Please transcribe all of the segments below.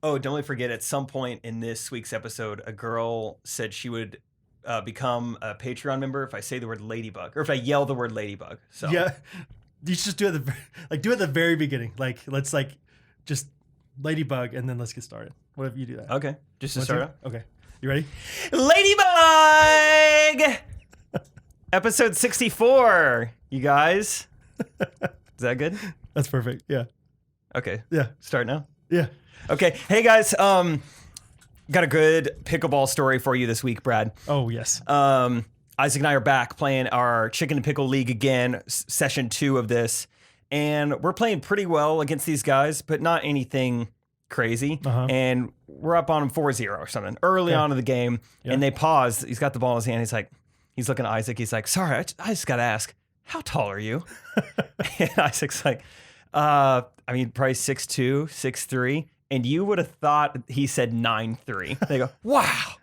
Oh, don't forget, at some point in this week's episode, a girl said she would become a Patreon member if I say the word ladybug, or if I yell the word ladybug. So yeah, you should just do it at the very beginning. Like, let's just ladybug, and then let's get started. What if you do that? Okay, just to start out. Okay, you ready? Ladybug! Episode 64, you guys. Is that good? That's perfect. Yeah. Okay. Yeah. Start now? Yeah. Okay. Hey, guys. Got a good pickleball story for you this week, Brad. Oh, yes. Isaac and I are back playing our Chicken and Pickle League again, session 2 of this. And we're playing pretty well against these guys, but not anything crazy. And we're up on them 4-0 or something early on in the game. Yeah. And they pause. He's got the ball in his hand. He's looking at Isaac. He's like, sorry, I just got to ask, how tall are you? And Isaac's like, probably 6'2", 6'3". And you would have thought he said 9'3". They go, wow.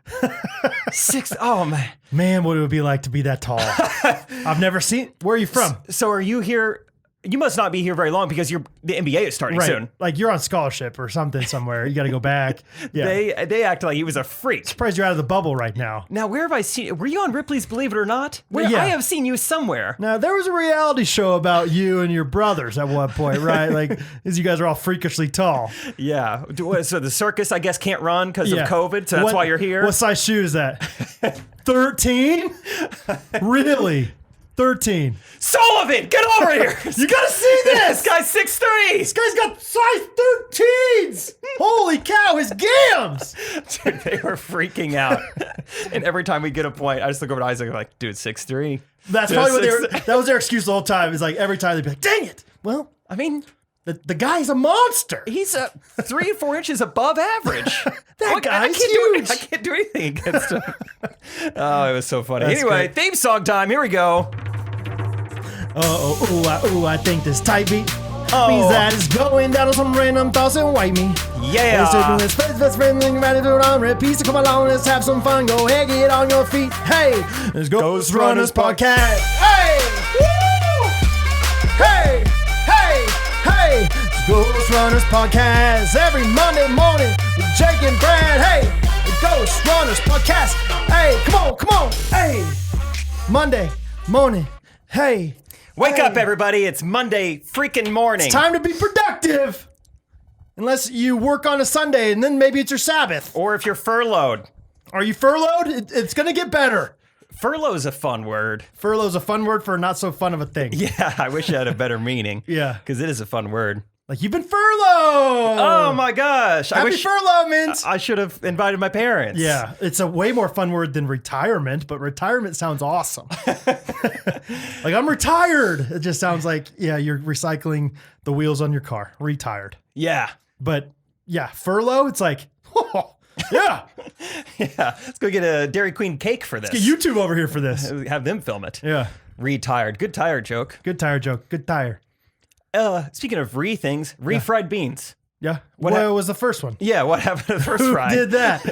6. Oh, man. Man, what it would be like to be that tall. I've never seen. Where are you from? So are you here? You must not be here very long because the NBA is starting soon. Like you're on scholarship or something somewhere. You got to go back. Yeah. They act like he was a freak. Surprised you're out of the bubble right now. Now, where have I seen? Were you on Ripley's Believe It or Not? I have seen you somewhere. Now, there was a reality show about you and your brothers at one point, right? Like, as you guys are all freakishly tall. Yeah. So the circus, I guess, can't run because of COVID. So that's why you're here. What size shoe is that? 13? Really? 13. Sullivan, get over here! You gotta see this! This guy's 6'3". This guy's got size 13s! Holy cow, his gams! Dude, they were freaking out. And every time we get a point, I just look over to Isaac and I'm like, dude, 6'3". That's probably what that was their excuse the whole time. Is like every time they'd be like, dang it! Well, I mean, the guy's a monster. He's 3 or 4 inches above average. Guy's huge. I can't do anything against him. Oh, it was so funny. That's anyway, great. theme song time. Here we go. I think this tight beat means that it's going down on some random thoughts and white me. Yeah. Best friend, ready to do it on repeat. So come along, let's have some fun. Go ahead, get on your feet. Hey, let's go. Ghostrunners podcast. Hey, woo! Hey, hey, hey. Ghostrunners podcast every Monday morning with Jake and Brad. Hey, the Ghostrunners podcast. Hey, come on. Hey, Monday morning. Hey. Wake up, everybody. It's Monday freaking morning. It's time to be productive. Unless you work on a Sunday and then maybe it's your Sabbath. Or if you're furloughed. Are you furloughed? It's going to get better. Furlough's a fun word. Furlough's a fun word for not so fun of a thing. Yeah, I wish it had a better meaning. Yeah. Because it is a fun word. Like you've been furloughed. Oh my gosh. Happy furlough, Mint. I should have invited my parents. Yeah. It's a way more fun word than retirement, but retirement sounds awesome. Like I'm retired. It just sounds like, yeah, you're recycling the wheels on your car. Retired. Yeah. But yeah, furlough, it's like, oh, yeah. Yeah. Let's go get a Dairy Queen cake for this. Let's get YouTube over here for this. Have them film it. Yeah. Retired. Good tire joke. Good tire joke. Good tire. Speaking of things, refried beans. Yeah. What was the first one? Yeah, what happened to the first Who fry? did that?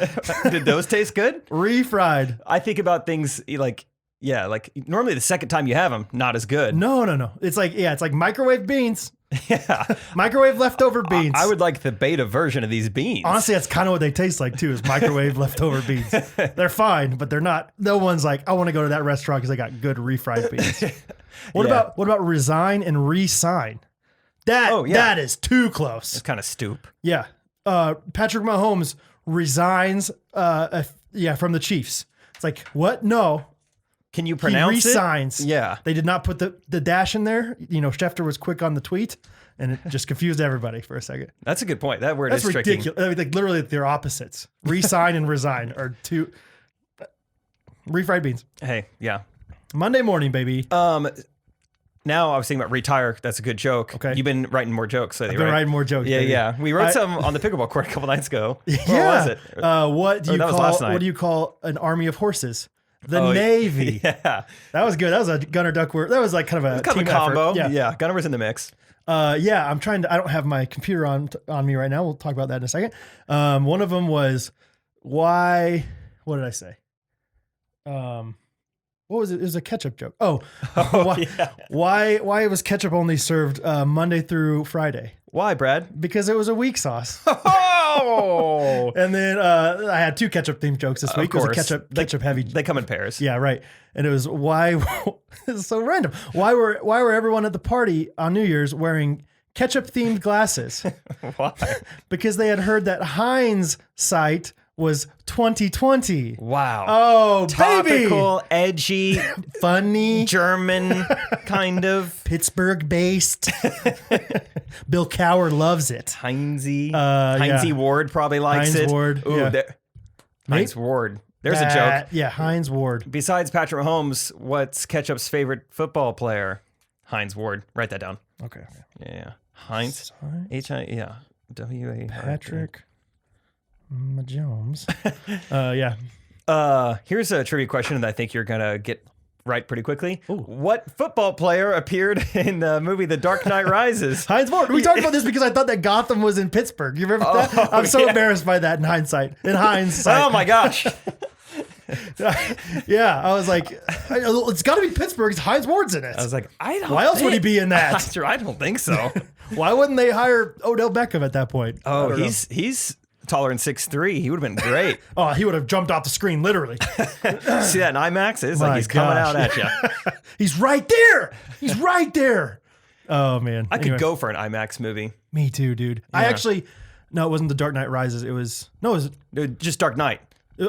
Did those taste good? Refried. I think about things like normally the second time you have them, not as good. No. It's like microwave beans. Yeah. Microwave leftover beans. I would like the beta version of these beans. Honestly, that's kind of what they taste like too, is microwave leftover beans. They're fine, but they're not. No one's like, I want to go to that restaurant because they got good refried beans. What about resign and re-sign? That is too close. It's kind of stoop. Yeah. Patrick Mahomes resigns from the Chiefs. It's like, what? No. Can you pronounce it? He resigns. Yeah. They did not put the dash in there. You know, Schefter was quick on the tweet, and it just confused everybody for a second. That's a good point. That word is ridiculous. tricky. I mean, like literally they're opposites. Resign and resign are two. Refried beans. Hey, yeah. Monday morning, baby. Now I was thinking about retire. That's a good joke. Okay. You've been writing more jokes lately, I've been right? writing more jokes. Yeah, baby. yeah. We wrote some on the pickleball court a couple nights ago. Yeah. What was it? What do you call an army of horses? The Navy. Yeah. That was good. That was a Gunner Duck word. That was like kind of a team combo. Effort. Yeah. Gunner was in the mix. Yeah. I'm trying to. I don't have my computer on me right now. We'll talk about that in a second. One of them was why. What did I say? What was it? It was a ketchup joke. Why was ketchup only served Monday through Friday? Why, Brad? Because it was a weak sauce. Oh, Oh. And then I had 2 ketchup-themed jokes this week. It was a ketchup heavy. They come in pairs. Yeah, right. And it was why it's so random. Why were everyone at the party on New Year's wearing ketchup-themed glasses? Why? Because they had heard that Heinz site was 2020. Wow. Oh, Topical, baby. edgy, Funny. German, kind of. Pittsburgh-based. Bill Cower loves it. Heinzie. Yeah. Heinzie Ward probably likes Heinz it. Ward, Ooh, yeah. Heinz Ward. There's a joke. Yeah, Heinz Ward. Besides Patrick Mahomes, what's Ketchup's favorite football player? Heinz Ward. Write that down. Okay. Yeah. Heinz. H-I, yeah. W-A. Patrick Mahomes. Yeah. Here's a trivia question that I think you're going to get right pretty quickly. Ooh. What football player appeared in the movie The Dark Knight Rises? Heinz Ward. We talked about this because I thought that Gotham was in Pittsburgh. You remember that? I'm so embarrassed by that in hindsight. Oh my gosh. Yeah, I was like, it's got to be Pittsburgh. Heinz Ward's in it. I was like, Why else would he be in that? I don't think so. Why wouldn't they hire Odell Beckham at that point? Oh, he's taller than 6'3". He would have been great. Oh, he would have jumped off the screen, literally. See that in IMAX? It's like he's coming out at you. He's right there. He's right there. Oh, man. I could go for an IMAX movie. Me too, dude. Yeah. No, it wasn't The Dark Knight Rises. It was just Dark Knight.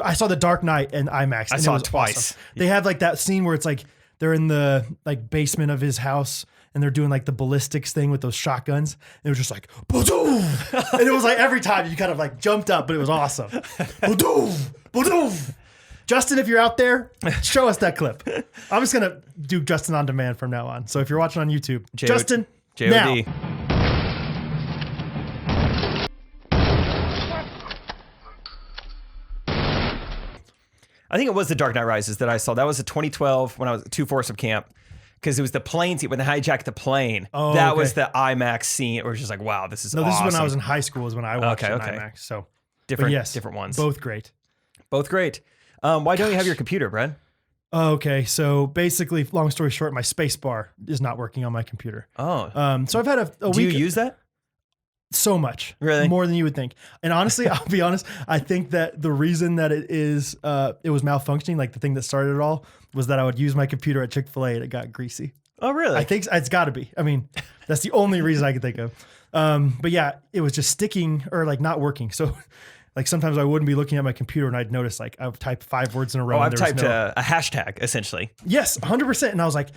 I saw The Dark Knight and IMAX. I saw it twice. Awesome. They have like that scene where it's like they're in the like basement of his house and they're doing like the ballistics thing with those shotguns. And it was just like, boom. And it was like every time you kind of like jumped up, but it was awesome. Boom. Justin, if you're out there, show us that clip. I'm just going to do Justin on demand from now on. So if you're watching on YouTube, Justin, J-O-D. now. I think it was The Dark Knight Rises that I saw. That was a 2012 when I was at 2 Forest Camp. Because it was the plane scene when they hijacked the plane. Oh, that was the IMAX scene. It was just like, wow, this is awesome. This is when I was in high school is when I watched IMAX. So different ones. Both great. Both great. Why don't you have your computer, Brad? Okay, so basically, long story short, my space bar is not working on my computer. Oh. So I've had a week. Do you use that? So much. Really? More than you would think. And honestly, I'll be honest, I think that the reason that it was malfunctioning, like the thing that started it all, was that I would use my computer at Chick-fil-A and it got greasy. Oh, really? I think it's got to be. I mean, that's the only reason I can think of. But yeah, it was just sticking or like not working. So like sometimes I wouldn't be looking at my computer and I'd notice like I've typed 5 words in a row. I've typed a hashtag essentially. Yes, 100%. And I was like,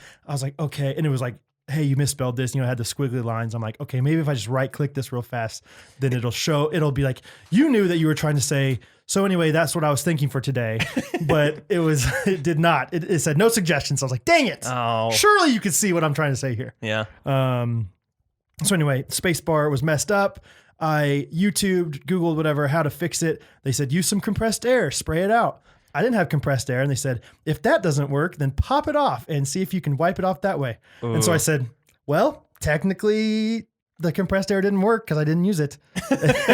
okay. And it was like, hey, you misspelled this. You know, I had the squiggly lines. I'm like, okay, maybe if I just right click this real fast, then it'll be like, you knew that you were trying to say, so anyway, that's what I was thinking for today. But it did not. It said no suggestions. I was like, dang it. Oh. Surely you could see what I'm trying to say here. Yeah. So anyway, spacebar was messed up. I YouTubed, Googled, whatever, how to fix it. They said, use some compressed air, spray it out. I didn't have compressed air. And they said, if that doesn't work, then pop it off and see if you can wipe it off that way. Ooh. And so I said, well, technically the compressed air didn't work because I didn't use it.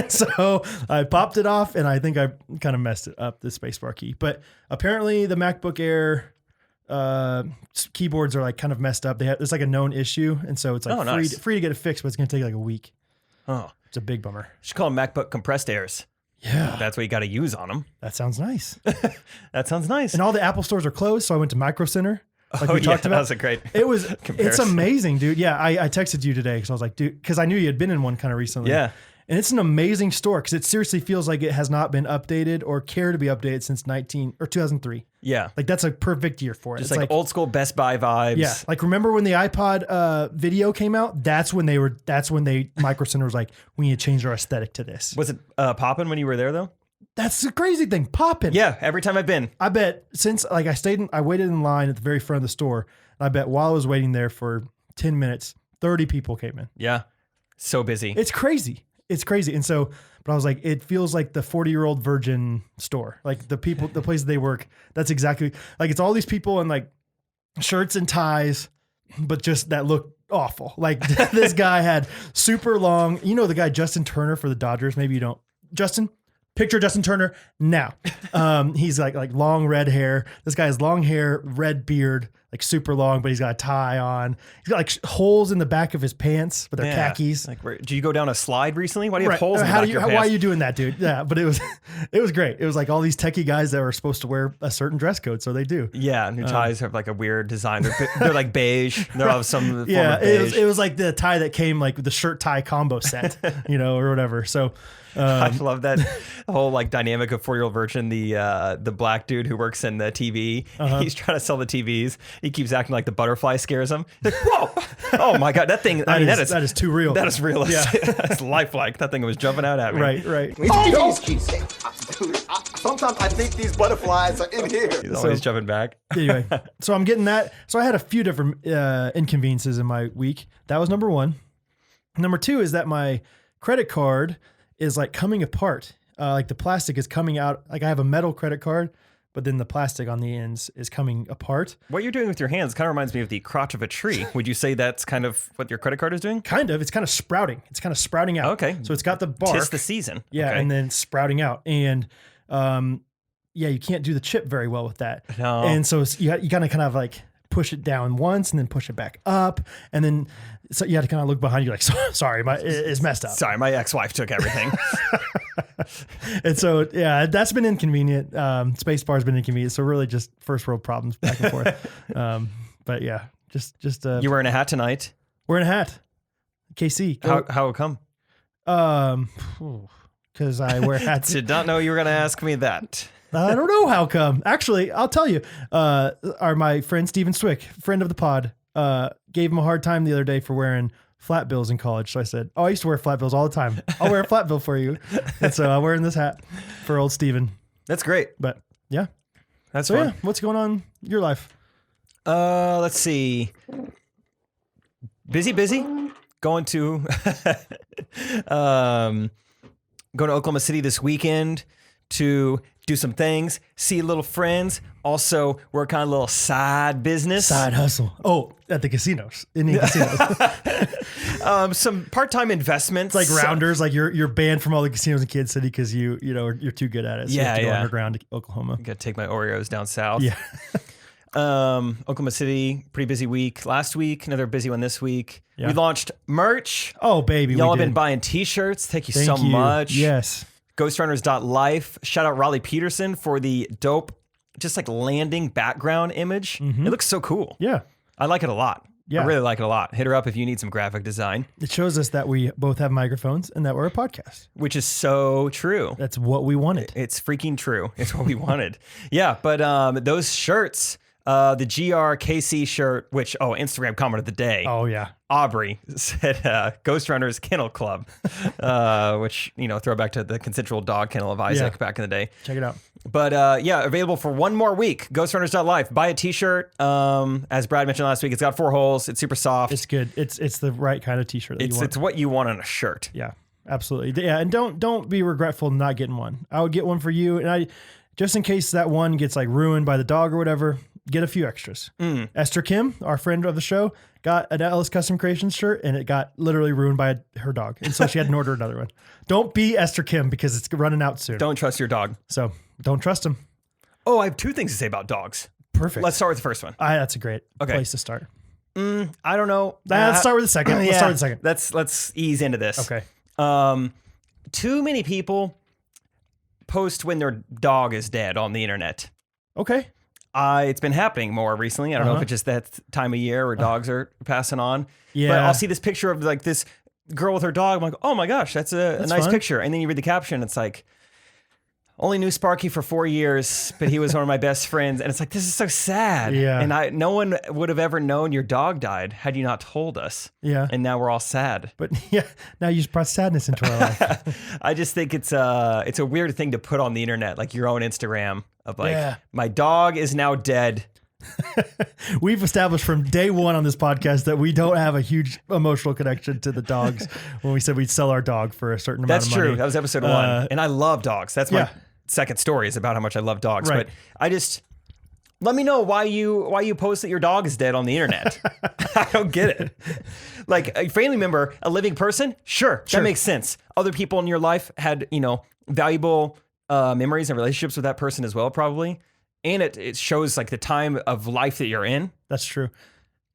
So I popped it off and I think I kind of messed it up, the spacebar key. But apparently the MacBook Air keyboards are like kind of messed up. There's like a known issue. And so it's like free to get it fixed, but it's going to take like a week. Oh, it's a big bummer. You should call them MacBook compressed airs. Yeah. That's what you got to use on them. That sounds nice. That sounds nice. And all the Apple stores are closed. So I went to Micro Center. Like we talked about. That was a great It's amazing, dude. Yeah. I texted you today because I was like, dude, because I knew you had been in one kind of recently. Yeah. And it's an amazing store because it seriously feels like it has not been updated or care to be updated since 2003. Yeah. Like that's a perfect year for it. Just like old school Best Buy vibes. Yeah. Like remember when the iPod video came out? That's when Micro Center was like, we need to change our aesthetic to this. Was it popping when you were there though? That's the crazy thing. Popping. Yeah. Every time I've been. I bet since like I waited in line at the very front of the store. And I bet while I was waiting there for 10 minutes, 30 people came in. Yeah. So busy. It's crazy. It's crazy. And so, but I was like, it feels like the 40-year-old virgin store. Like the places they work. That's exactly like it's all these people in like shirts and ties, but just that look awful. Like this guy had super long, the guy Justin Turner for the Dodgers. Maybe you don't. Justin, picture Justin Turner now. He's like long red hair. This guy has long hair, red beard, like super long, but he's got a tie on. He's got like holes in the back of his pants, but they're khakis. Like, did you go down a slide recently? Why do you have holes in the back of your pants? Why are you doing that, dude? Yeah, but it was great. It was like all these techie guys that were supposed to wear a certain dress code, so they do. Yeah, and your ties have like a weird design. They're like beige. They're of some form of beige. It was like the tie that came like with the shirt tie combo set, or whatever. So. I love that whole like dynamic of 4-year-old virgin, the black dude who works in the TV. He's trying to sell the TVs. He keeps acting like the butterfly scares him. He's like, whoa! Oh my god, that thing! That is too real. That is realistic. Yeah. That's lifelike. That thing was jumping out at me. Right. Sometimes I think these butterflies are in here. He's always jumping back. Anyway, so I'm getting that. So I had a few different inconveniences in my week. That was number one. Number two is that my credit card is like coming apart. Like the plastic is coming out. Like I have a metal credit card, but then the plastic on the ends is coming apart. What you're doing with your hands kind of reminds me of the crotch of a tree. Would you say that's kind of what your credit card is doing? Kind of. It's kind of sprouting. It's kind of sprouting out. Okay. So it's got the bark. 'Tis the season. Yeah, okay. and then sprouting out. And you can't do the chip very well with that. No. And so you gotta kind of like push it down once and then push it back up. And then so you have to kind of look behind you like, sorry, it's messed up. Sorry, my ex-wife took everything. And so, yeah, that's been inconvenient. Spacebar's been inconvenient. So really just first world problems back and forth. But yeah, just You're wearing a hat tonight. Wearing a hat. KC. How come? Because I wear hats. Did not know you were going to ask me that. I don't know how come. Actually, I'll tell you. My friend Steven Swick, friend of the pod, gave him a hard time the other day for wearing flat bills in college. So I said, I used to wear flat bills all the time. I'll wear a flat bill for you. And so I'm wearing this hat for old Steven. That's great. But yeah. That's so fun. Yeah, what's going on in your life? Let's see. Busy. Going to going to Oklahoma City this weekend to do some things, see little friends, also work on a little side business. Side hustle. Oh, at the casinos. Indian casinos. Some part-time investments. It's like rounders, like you're banned from all the casinos in Kansas City because you're too good at it. So you have to go underground to Oklahoma. Got to take my Oreos down south. Yeah. Oklahoma City, pretty busy week. Last week, another busy one this week. Yeah. We launched merch. Oh, baby. Y'all have been buying t-shirts. Thank you so much. Yes. Ghostrunners.life. Shout out Raleigh Peterson for the dope, just like landing background image. Mm-hmm. It looks so cool. Yeah. I like it a lot. Yeah. I really like it a lot. Hit her up if you need some graphic design. It shows us that we both have microphones and that we're a podcast. Which is so true. That's what we wanted. It's freaking true. It's what we wanted. Yeah, but those shirts, the GRKC shirt, which, Instagram comment of the day. Oh, yeah. Aubrey said Ghostrunners Kennel Club, which, throwback to the consensual dog kennel of Isaac back in the day. Check it out. But available for one more week. Ghostrunners.life. Buy a t-shirt. As Brad mentioned last week, it's got 4 holes. It's super soft. It's good. It's the right kind of t-shirt that you want. It's what you want on a shirt. Yeah, absolutely. Yeah, and don't be regretful not getting one. I would get one for you, and just in case that one gets like ruined by the dog or whatever, get a few extras. Esther Kim, our friend of the show, got an Ellis Custom Creations shirt and it got literally ruined by her dog. And so she had to order another one. Don't be Esther Kim because it's running out soon. Don't trust your dog. So don't trust him. Oh, I have 2 things to say about dogs. Perfect. Let's start with the first one. That's a great place to start. I don't know. Let's start with the second. Let's start with the second. Let's ease into this. Okay. Too many people post when their dog is dead on the internet. Okay. It's been happening more recently. I don't know if it's just that time of year where dogs are passing on. Yeah. But I'll see this picture of like this girl with her dog. I'm like, oh my gosh, that's a nice picture. And then you read the caption. It's like, only knew Sparky for 4 years, but he was one of my best friends. And it's like, this is so sad. Yeah. And no one would have ever known your dog died had you not told us. Yeah. And now we're all sad. But yeah, now you just brought sadness into our life. I just think it's a weird thing to put on the internet, like your own Instagram of like, my dog is now dead. We've established from day one on this podcast that we don't have a huge emotional connection to the dogs when we said we'd sell our dog for a certain amount of money. That's true. That was episode 1. And I love dogs. That's my second story is about how much I love dogs. Right. But let me know why you post that your dog is dead on the internet. I don't get it. Like a family member, a living person, sure. That makes sense. Other people in your life had, valuable memories and relationships with that person as well, probably. and it shows like the time of life that you're in. That's true.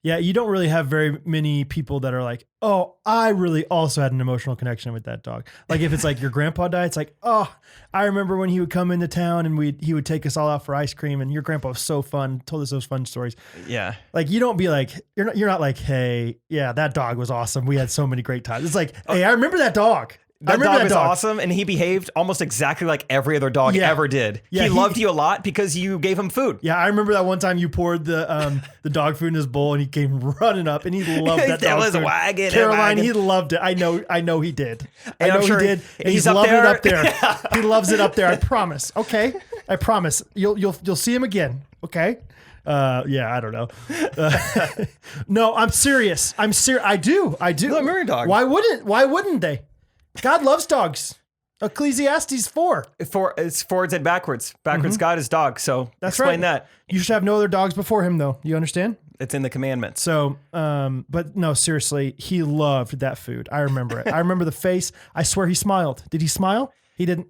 Yeah, you don't really have very many people that are like, oh, I really also had an emotional connection with that dog. Like if it's like your grandpa died, it's like, oh, I remember when he would come into town and he would take us all out for ice cream, and your grandpa was so fun, told us those fun stories. Yeah. Like you don't be like, you're not like, hey, yeah, that dog was awesome. We had so many great times. It's like, hey, I remember that dog. That dog was awesome, and he behaved almost exactly like every other dog ever did. Yeah, he loved you a lot because you gave him food. Yeah, I remember that one time you poured the dog food in his bowl, and he came running up, and he loved that dog was food. Wagging. Caroline, he loved it. I know he did. And I know sure he did. And he's loving it up there. there. He loves it up there. I promise. Okay, I promise. You'll see him again. Okay. Yeah, I don't know. No, I'm serious. I do. I love your dog. Why wouldn't they? God loves dogs. Ecclesiastes 4. It's forwards and backwards. Backwards God is dog. So That's explain right. that. You should have no other dogs before him, though. You understand? It's in the commandments. So, but no, seriously, he loved that food. I remember it. I remember the face. I swear he smiled. Did he smile? He didn't.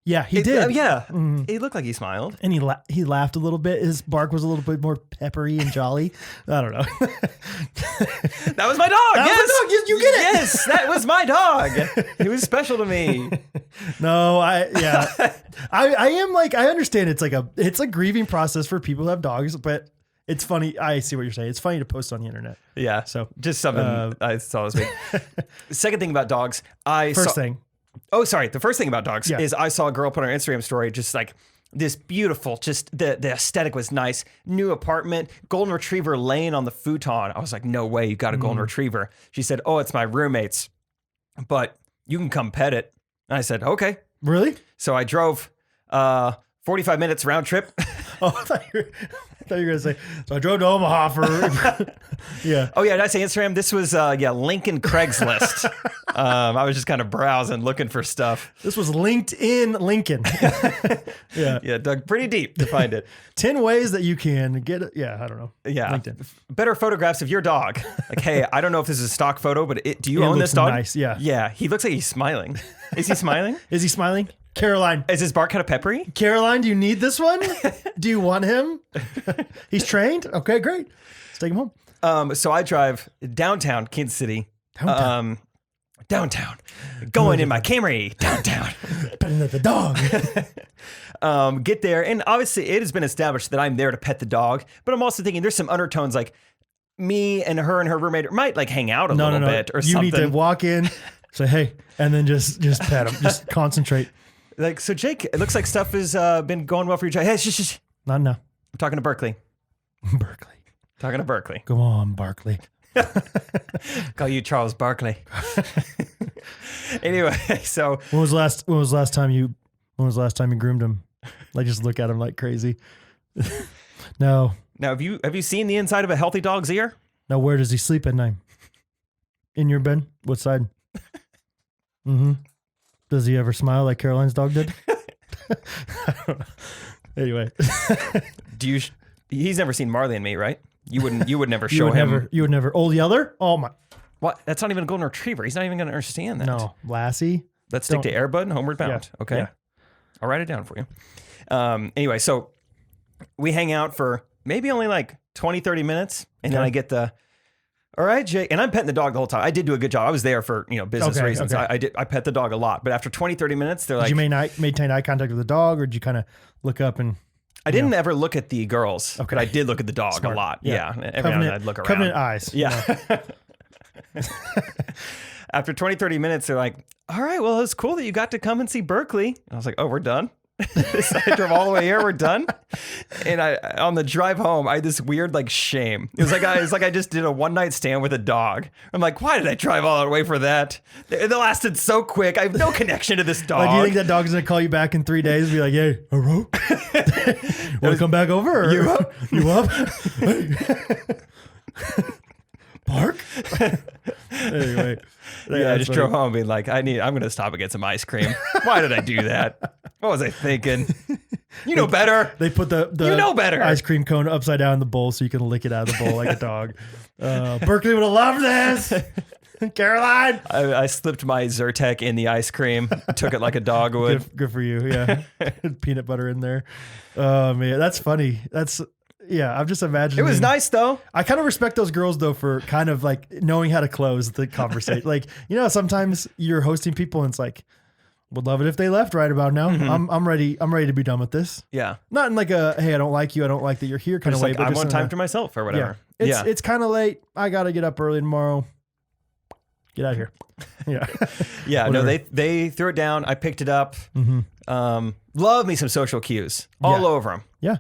Yeah, he did. Yeah, He looked like he smiled. And he laughed a little bit. His bark was a little bit more peppery and jolly. I don't know. That was my dog. That was my dog. You get it. Yes, that was my dog. He was special to me. No, I am like, I understand it's a grieving process for people who have dogs, but it's funny. I see what you're saying. It's funny to post on the internet. Yeah. So just something I saw this week. Second thing about dogs, Oh, sorry. The first thing about dogs is I saw a girl put on her Instagram story, just like this beautiful, just the aesthetic was nice. New apartment, golden retriever laying on the futon. I was like, no way, you got a golden retriever. She said, oh, it's my roommate's, but you can come pet it. And I said, okay. Really? So I drove 45 minutes round trip. Oh, I thought you were going to say, so I drove to Omaha for, yeah. Oh, yeah. Did I say Instagram? This was, Lincoln Craigslist. I was just kind of browsing, looking for stuff. This was LinkedIn Lincoln. Yeah. Yeah, dug pretty deep to find it. 10 ways that you can get it. Yeah, I don't know. Yeah. LinkedIn. Better photographs of your dog. Like, hey, I don't know if this is a stock photo, but do you own this dog? Nice, yeah. Yeah. He looks like he's smiling. Is he smiling? Is he smiling? Caroline. Is his bark kind of peppery? Caroline, do you need this one? Do you want him? He's trained? Okay, great. Let's take him home. So I drive downtown Kansas City. Downtown. Going in my Camry. Downtown. Petting the dog. Get there. And obviously it has been established that I'm there to pet the dog. But I'm also thinking there's some undertones like me and her roommate might like hang out a little bit or something. You need to walk in, say, hey, and then just pet him. Just concentrate. Like, so Jake, it looks like stuff has been going well for you. Hey, shh. Not now. I'm talking to Berkeley. Talking to Berkeley. Go on, Barkley. Call you Charles Barkley. Anyway, so when was the last time you groomed him? Like just look at him like crazy. No. Now have you seen the inside of a healthy dog's ear? Now where does he sleep at night? In your bed? What side? Mm-hmm. Does he ever smile like Caroline's dog did? I don't know. Anyway. He's never seen Marley and Me, right? You would never show him. You would never. Old Yeller? Oh my. What? That's not even a golden retriever. He's not even going to understand that. No. Lassie. Let's stick to Airbud and Homeward Bound. Yeah. Okay. Yeah. I'll write it down for you. Anyway, so we hang out for maybe only like 20, 30 minutes. And then I get all right, Jake. And I'm petting the dog the whole time. I did do a good job. I was there for, business reasons. Okay. I pet the dog a lot. But after 20, 30 minutes, they're like. Did you maintain eye contact with the dog, or did you kind of look up and. I didn't ever look at the girls, but I did look at the dog a lot. Yeah. Every now and then I'd look around. Covenant eyes. Yeah. After 20, 30 minutes, they're like, all right, well, it's cool that you got to come and see Berkeley. And I was like, oh, we're done. So I drove all the way here. We're done. And on the drive home, I had this weird like shame. It was like I just did a one night stand with a dog. I'm like, why did I drive all the way for that? It lasted so quick. I have no connection to this dog. Do you think that dog's gonna call you back in 3 days and be like, hey, a rope? Want to come back over? Or? You up? You up? Bark? Anyway. Yeah, I just drove home being like, I'm going to stop and get some ice cream. Why did I do that? What was I thinking? You know better. They put the you know better. ice cream cone upside down in the bowl so you can lick it out of the bowl like a dog. Berkeley would have loved this. Caroline. I slipped my Zyrtec in the ice cream, took it like a dog would. Good for you. Yeah. Peanut butter in there. Oh man, that's funny. I'm just imagining. It was nice though. I kind of respect those girls though for kind of like knowing how to close the conversation. Like, sometimes you're hosting people and it's like, would love it if they left right about now. Mm-hmm. I'm ready to be done with this. Yeah. Not in like a, hey, I don't like you, I don't like that you're here kind of way. Like, but I just want time to myself or whatever. Yeah. It's kind of late. I got to get up early tomorrow. Get out of here. Yeah. Yeah. No, they threw it down. I picked it up. Mm-hmm. Love me some social cues all over them. Yeah.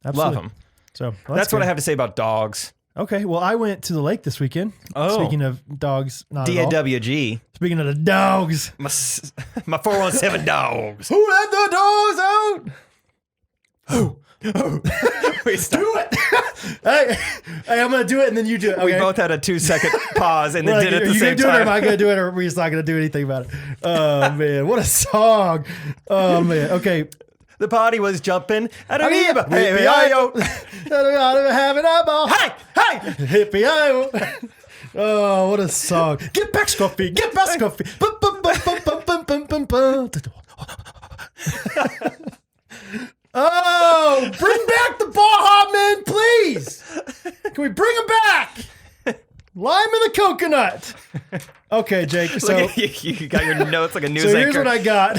Absolutely. Love them. So that's what I have to say about dogs. Okay. Well, I went to the lake this weekend. Oh. Speaking of dogs, not at all. DAWG. Speaking of the dogs. My 417 dogs. Who let the dogs out? Who? Wait, do it. hey, I'm going to do it and then you do it. Okay? We both had a 2-second pause and then did it at the same time. Are you going to do it or am I going to do it or we're just not going to do anything about it? Oh, man. What a song. Oh, man. Okay. The party was jumping. Hey, having a ball. Hey, hippie-o. Oh, what a song. Get back, Scuffy. Get back, Scuffy. Oh, bring back the Baja Men, please. Can we bring them back? Lime in the coconut. Okay, Jake. So you got your notes like a news so anchor. Here's what I got.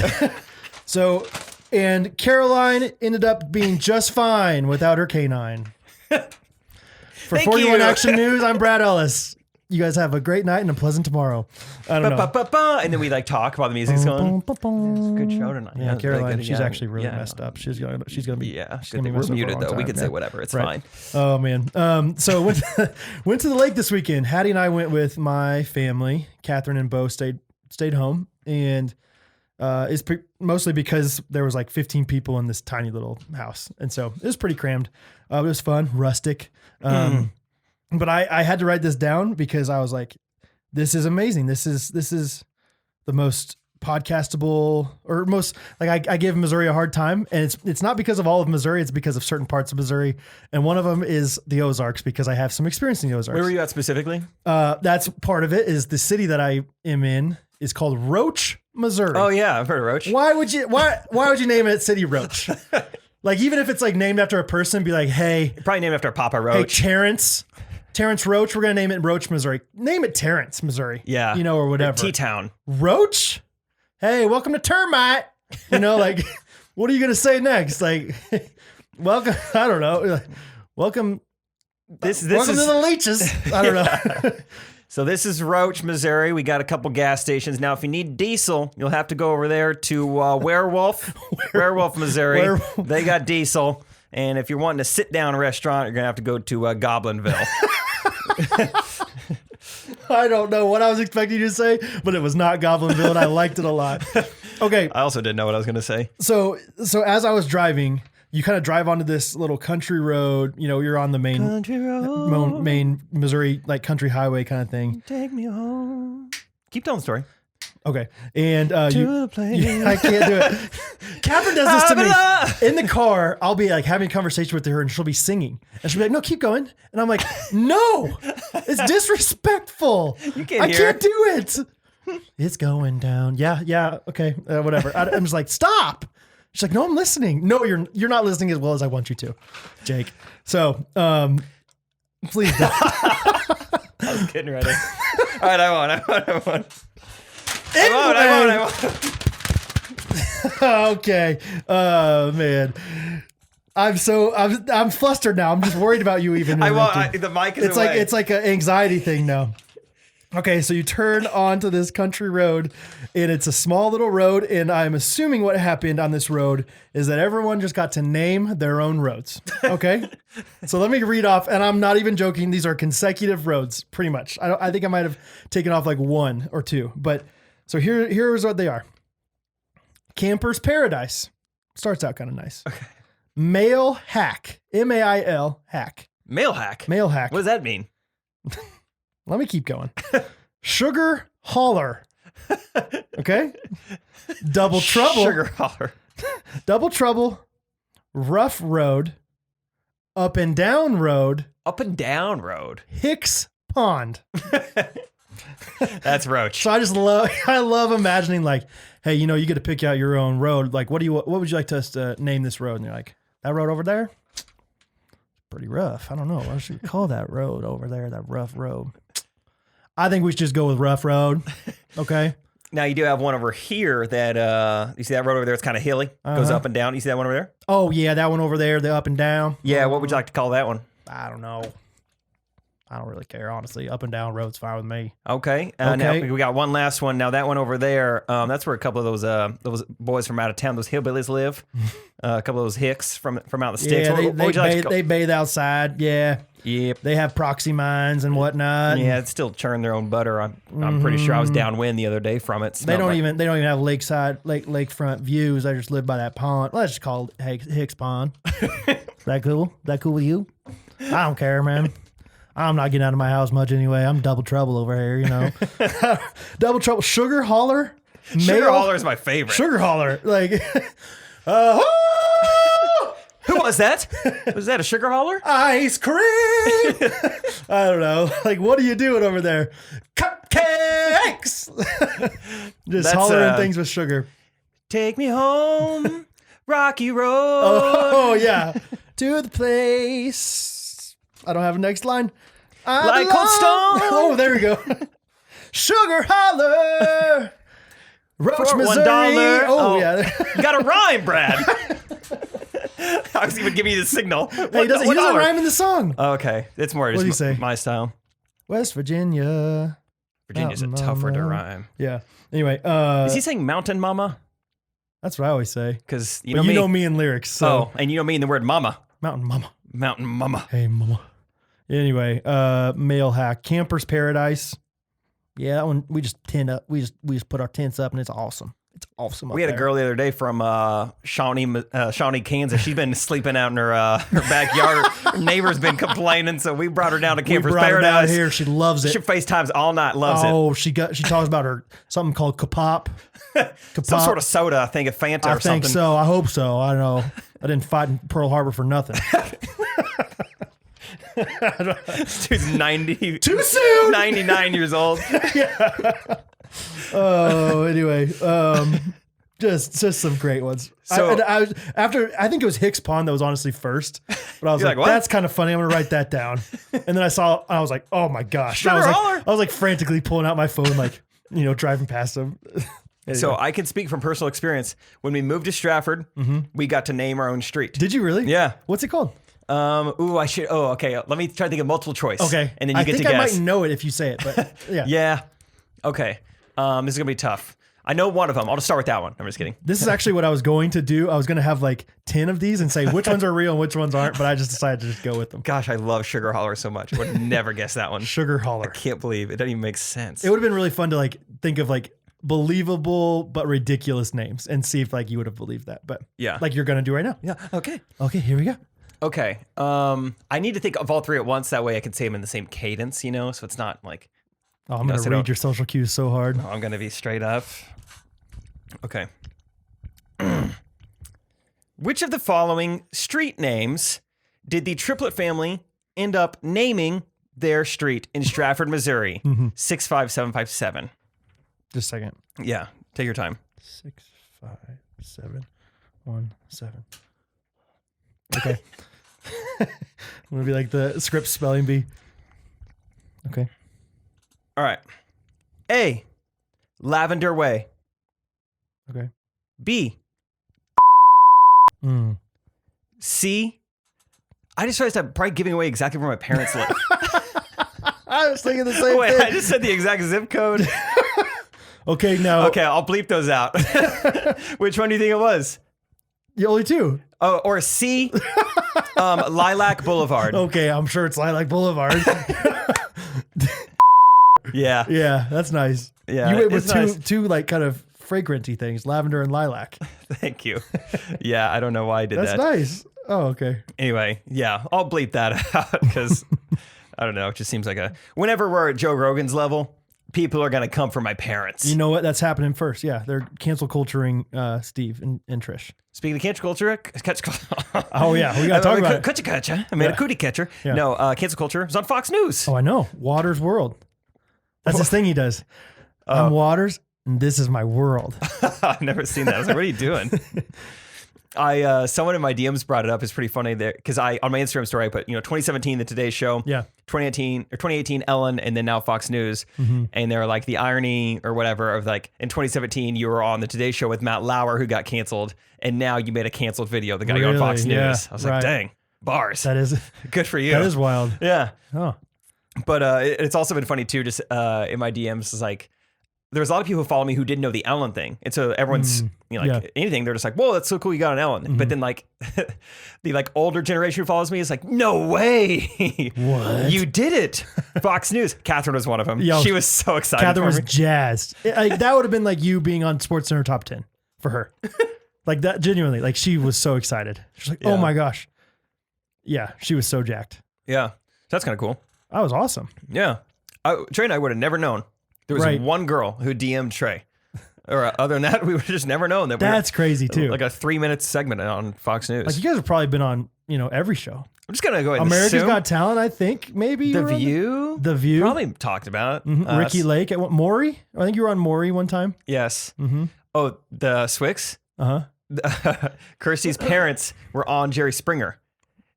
And Caroline ended up being just fine without her canine. For 41 Action News, I'm Brad Ellis. You guys have a great night and a pleasant tomorrow. I don't know. And then we like talk while the music's going. It's a good show tonight. Yeah, Caroline, she's actually really messed up. She's gonna be We're muted though. We can say whatever. It's fine. Oh man. So went to the lake this weekend. Hattie and I went with my family. Catherine and Bo stayed home, and it's mostly because there was like 15 people in this tiny little house, and so it was pretty crammed. It was fun, rustic. But I had to write this down because I was like, this is amazing. This is the most podcastable or most like I give Missouri a hard time, and it's not because of all of Missouri. It's because of certain parts of Missouri. And one of them is the Ozarks because I have some experience in the Ozarks. Where were you at specifically? That's part of it is the city that I am in is called Roach, Missouri. Oh yeah. I've heard of Roach. Why would you name it City Roach? Like, even if it's like named after a person, be like, hey, probably named after Papa Roach. Hey, Terrence Roach, we're going to name it Roach, Missouri. Name it Terrence, Missouri. Yeah. Or whatever. T-Town. Roach? Hey, welcome to Termite. Like, what are you going to say next? Like, welcome, I don't know. Welcome. Welcome to the leeches. I don't know. So this is Roach, Missouri. We got a couple gas stations. Now, if you need diesel, you'll have to go over there to Werewolf, Missouri. They got diesel. And if you're wanting a sit-down restaurant, you're going to have to go to Goblinville. I don't know what I was expecting you to say, but it was not Goblinville, and I liked it a lot. Okay. I also didn't know what I was going to say. So as I was driving, you kind of drive onto this little country road. You're on the main Missouri, like country highway kind of thing. Take me home. Keep telling the story. Okay. And I can't do it. Catherine does this to me. In the car, I'll be like having a conversation with her and she'll be singing. And she'll be like, no, keep going. And I'm like, no, it's disrespectful. I can't do it. It's going down. Yeah. Okay. Whatever. I'm just like, stop. She's like, no, I'm listening. No, you're not listening as well as I want you to, Jake. So, please don't. I was getting ready. All right, I won. I won. Okay. Man. I'm flustered now. I'm just worried about you even. The mic is away. It's like an anxiety thing now. Okay, so you turn onto this country road, and it's a small little road, and I'm assuming what happened on this road is that everyone just got to name their own roads. Okay? So let me read off, and I'm not even joking. These are consecutive roads, pretty much. I think I might have taken off like one or two, but so here's what they are. Camper's Paradise. Starts out kind of nice. Okay. Mail Hack. M-A-I-L Hack. Mail Hack? Mail Hack. What does that mean? Let me keep going. Sugar Hauler. Okay. Double Trouble. Sugar Hauler. Double Trouble. Rough Road. Up and Down Road. Up and Down Road. Hicks Pond. That's Roach. So I love imagining like, hey, you get to pick out your own road. Like, what would you like us to name this road? And you're like, that road over there? It's pretty rough. I don't know. What should we call that road over there? That rough road. I think we should just go with rough road. Okay. Now you do have one over here that you see that road over there. It's kind of hilly, goes up and down. You see that one over there? Oh yeah, that one over there, the up and down. Yeah. What would you like to call that one? I don't know. I don't really care, honestly. Up and down road's fine with me. Okay. Now we got one last one. Now that one over there, that's where a couple of those boys from out of town, those hillbillies live. A couple of those hicks from out the sticks. Yeah, they bathe outside. Yeah. Yep. They have proxy mines and whatnot. Yeah, it's still churn their own butter. I'm pretty sure I was downwind the other day from it. They don't even have lakefront views. I just live by that pond. Let's just call it Hicks Pond. That cool? That cool with you? I don't care, man. I'm not getting out of my house much anyway. I'm double trouble over here, Double trouble. Sugar Holler. Sugar Holler is my favorite. Sugar Holler. Like, who was that? Was that a Sugar Holler? Ice cream. I don't know. Like, what are you doing over there? Cupcakes. Just hollering things with sugar. Take me home, Rocky Road. Oh yeah. To the place. I don't have a next line. Like Cold Stone. Oh, there we go. Sugar Holler. Roach, Missouri. $1. Oh, yeah. You got a rhyme, Brad. I was even giving you the signal. Hey, he doesn't rhyme in the song. Okay. It's more What do you say? my style. West Virginia. Virginia's tougher to rhyme. Yeah. Anyway. Is he saying Mountain Mama? That's what I always say. Because you know me in lyrics. So. Oh, and you know me in the word mama. Mountain Mama. Mountain Mama. Hey, Mama. Anyway, mail hack. Camper's Paradise. Yeah, that one we just put our tents up and it's awesome. It's awesome. We had a girl the other day from Shawnee, Kansas. She's been sleeping out in her backyard. Her neighbor's been complaining, so we brought her down to Camper's Paradise. Her down here. She loves it. She FaceTimes all night. Loves it. Oh, she talks about her something called Kapop. Some sort of soda, I think, a Fanta or something. I think so. I hope so. I don't know. I didn't fight in Pearl Harbor for nothing. This dude's 90. Too soon. 99 years old. Yeah. Oh, anyway, just some great ones. So I think it was Hicks Pond that was honestly first, but I was like, that's kind of funny. I'm gonna write that down. And then I was like, oh my gosh, I was like frantically pulling out my phone, like driving past them. Anyway. So I can speak from personal experience. When we moved to Stratford, we got to name our own street. Did you really? Yeah. What's it called? I should. Oh, okay. Let me try to think of multiple choice. Okay. And then you get to guess. I might know it if you say it, but yeah. Yeah. Okay. This is gonna be tough. I know one of them. I'll just start with that one. I'm just kidding. This is actually what I was going to do. I was going to have like 10 of these and say which ones are real and which ones aren't, but I just decided to just go with them. Gosh, I love Sugar Holler so much. I would never guess that one. Sugar Holler. I can't believe it. Doesn't even make sense. It would have been really fun to like think of like believable but ridiculous names and see if like you would have believed that. But yeah, like you're going to do right now. Yeah. Okay. Okay, here we go. Okay. I need to think of all three at once. That way I can say them in the same cadence, so it's not like. Oh, I'm going to read your social cues so hard. I'm going to be straight up. Okay. Which of the following street names did the triplet family end up naming their street in Stratford, Missouri? 65757. Just a second. Yeah. Take your time. 65717. Okay. I'm going to be like the script spelling bee. Okay. All right. A. Lavender Way. Okay. B. C. I just realized I'm probably giving away exactly where my parents live. I was thinking the same thing. I just said the exact zip code. Okay, now. Okay, I'll bleep those out. Which one do you think it was? The only two. Oh, or C. Lilac Boulevard. Okay, I'm sure it's Lilac Boulevard. Yeah. Yeah, that's nice. Yeah, you went with nice. two like kind of fragrancy things, lavender and lilac. Thank you. Yeah, I don't know why I did that. That's nice. Oh, okay. Anyway, yeah, I'll bleep that out because I don't know. It just seems like whenever we're at Joe Rogan's level, people are going to come for my parents. You know what? That's happening first. Yeah, they're cancel culturing Steve and Trish. Speaking of cancel culture, oh yeah, we got to talk about it. Kutcha. I made a cootie catcher. Yeah. No, cancel culture is on Fox News. Oh, I know. Water's World. That's his thing he does. I'm Waters, and this is my world. I've never seen that. I was like, what are you doing? Someone in my DMs brought it up. It's pretty funny there because on my Instagram story I put 2017 the Today Show, 2018 Ellen, and then now Fox News, and they're like the irony or whatever of like in 2017 you were on the Today Show with Matt Lauer who got canceled, and now you made a canceled video that got you on Fox News. Yeah, I was like, dang, bars. That is good for you. That is wild. Yeah. Oh, but it's also been funny too. Just in my DMs is like. There's a lot of people who follow me who didn't know the Ellen thing. And so everyone's anything, they're just like, whoa, that's so cool you got an Ellen. But then like the like older generation who follows me is like, no way. What? You did it. Fox News. Catherine was one of them. She was so excited. Catherine was me. jazzed. That would have been like you being on SportsCenter Top 10 for her. Like that, genuinely. Like she was so excited. She's like, oh my gosh. Yeah, she was so jacked. Yeah. That's kind of cool. That was awesome. Yeah. Trey and I would have never known. There was one girl who DM'd Trey. Or other than that, we would have just never known that. That's crazy too. Like a 3-minute segment on Fox News. Like you guys have probably been on, every show. I'm just gonna go ahead and America's Got Talent, I think. Maybe The View. The View. Probably talked about Ricky Lake at Maury. I think you were on Maury one time. Yes. Oh, the Swix. Kirsty's parents were on Jerry Springer.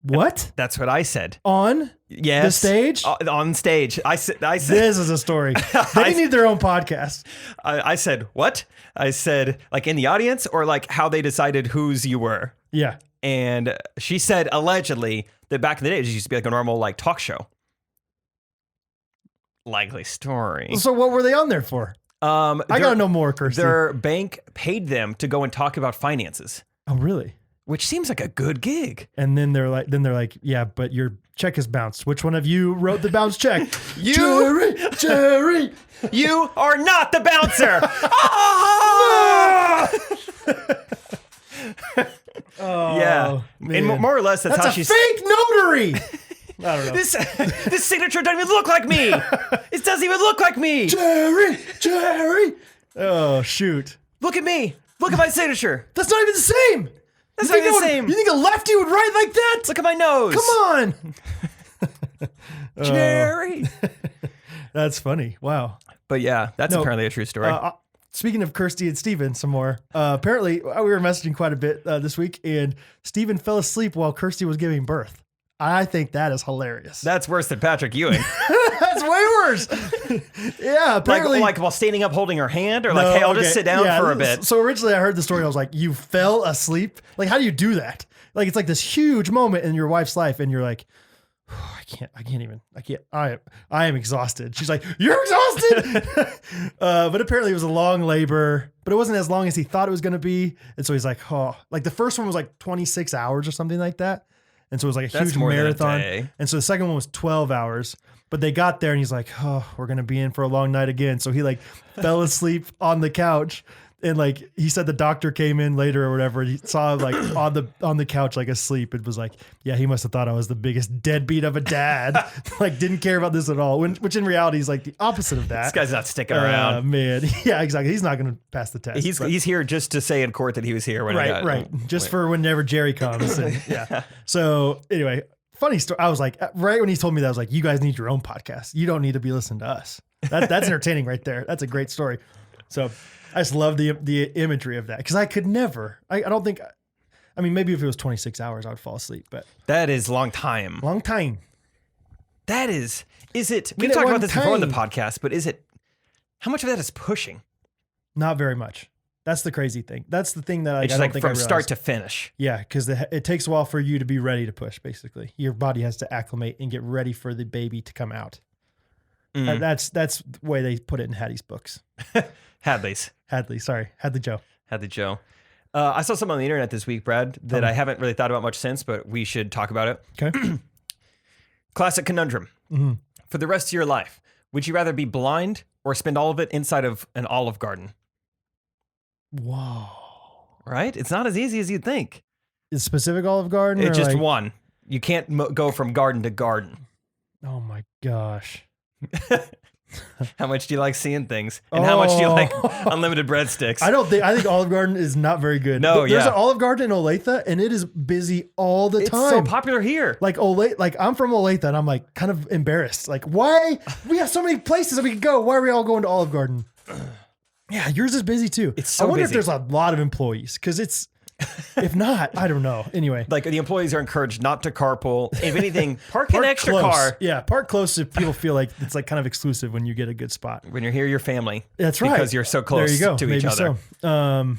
What? That's what I said. On the stage? On stage. I said this is a story. They need their own podcast. I said, what? I said, like in the audience or like how they decided whose you were? Yeah. And she said, allegedly, that back in the day, it used to be like a normal like talk show. Likely story. So what were they on there for? I gotta know more, Kirsty. Their bank paid them to go and talk about finances. Oh, really? Which seems like a good gig. And then they're like, yeah, but your check is bounced. Which one of you wrote the bounce check? Jerry, you are not the bouncer. Yeah, man. And more or less that's how she's fake notary. I don't know. This signature doesn't even look like me. It doesn't even look like me. Jerry. Oh shoot! Look at me. Look at my signature. That's not even the same. That's not even the same. You think a lefty would write like that? Look at my nose. Come on. Jerry. That's funny. Wow. But yeah, that's apparently a true story. Speaking of Kirsty and Steven some more, apparently we were messaging quite a bit this week, and Steven fell asleep while Kirsty was giving birth. I think that is hilarious. That's worse than Patrick Ewing. That's way worse. Yeah, apparently. Like while standing up holding her hand, or like, hey, I'll just sit down for a bit. So originally I heard the story, I was like, you fell asleep? Like, how do you do that? Like, it's like this huge moment in your wife's life, and you're like, oh, I am exhausted. She's like, you're exhausted? But apparently it was a long labor, but it wasn't as long as he thought it was going to be. And so he's like, oh, like the first one was like 26 hours or something like that. And so it was like a huge marathon. And so the second one was 12 hours, but they got there and he's like, oh, we're going to be in for a long night again. So he like fell asleep on the couch. And like he said, the doctor came in later or whatever. And he saw him like on the couch, like asleep. It was like, yeah, he must have thought I was the biggest deadbeat of a dad. Like didn't care about this at all. Which in reality is like the opposite of that. This guy's not sticking around, man. Yeah, exactly. He's not going to pass the test. He's here just to say in court that he was here when just for whenever Jerry comes. And, yeah. So anyway, funny story. I was like, right when he told me that, I was like, you guys need your own podcast. You don't need to be listening to us. That's entertaining right there. That's a great story. So. I just love the imagery of that because I could never. I don't think. I mean, maybe if it was 26 hours, I would fall asleep. But that is long time. Long time. That is. Is it? We've talked about this before on the podcast, but is it? How much of that is pushing? Not very much. That's the crazy thing. That's the thing that I don't think from start to finish. Yeah, because it takes a while for you to be ready to push. Basically, your body has to acclimate and get ready for the baby to come out. Mm. That's the way they put it in Hattie's books. Hadley Joe. I saw something on the internet this week, Brad, that I haven't really thought about much since, but we should talk about it. Okay. Classic conundrum. Mm-hmm. For the rest of your life, would you rather be blind or spend all of it inside of an Olive Garden? Whoa. Right? It's not as easy as you'd think. Is specific Olive Garden? It's just one. You can't go from garden to garden. Oh my gosh. How much do you like seeing things? And how much do you like unlimited breadsticks? I think Olive Garden is not very good. No, There's an Olive Garden in Olathe, and it is busy all the time. It's so popular here. Like I'm from Olathe, and I'm like kind of embarrassed. Like, why? We have so many places that we could go. Why are we all going to Olive Garden? Yeah, yours is busy too. It's so I wonder busy. if there's a lot of employees, because it's. If not, I don't know. Anyway, like the employees are encouraged not to carpool. If anything, park an extra close. car. Yeah, park close if people feel like it's like kind of exclusive when you get a good spot. When you're here, your family. That's right. Because you're so close there you go. to Maybe each other. So.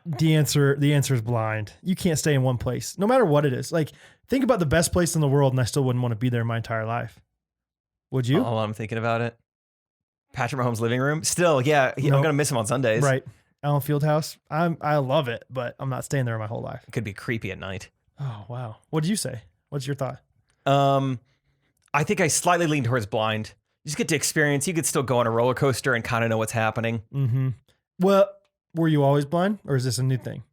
The answer is blind. You can't stay in one place, no matter what it is. Like, think about the best place in the world, and I still wouldn't want to be there my entire life. Would you? Oh, I'm thinking about it. Patrick Mahomes' living room. Still, yeah, I'm gonna miss him on Sundays. Right. Allen Fieldhouse. I love it, but I'm not staying there my whole life. It could be creepy at night. Oh wow. What did you say? What's your thought? I think I slightly lean towards blind. You just get to experience. You could still go on a roller coaster and kind of know what's happening. Mm-hmm. Well, were you always blind, or is this a new thing?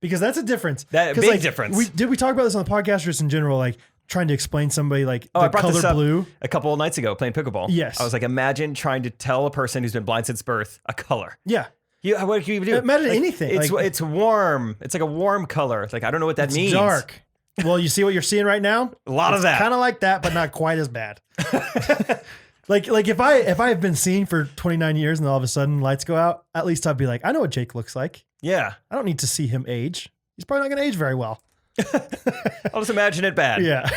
Because that's a difference. That big difference. Did we talk about this on the podcast, or just in general, like trying to explain somebody like I the brought this color up blue? a couple of nights ago playing pickleball. Yes. I was like, imagine trying to tell a person who's been blind since birth a color. Yeah. What can you even do? Imagine like, anything. It's warm. It's like a warm color. It's like, I don't know what that means. It's dark. Well, you see what you're seeing right now? A lot of that. Kind of like that, but not quite as bad. like if I have been seeing for 29 years and all of a sudden lights go out, at least I'd be like, I know what Jake looks like. Yeah. I don't need to see him age. He's probably not going to age very well. I'll just imagine it bad. Yeah.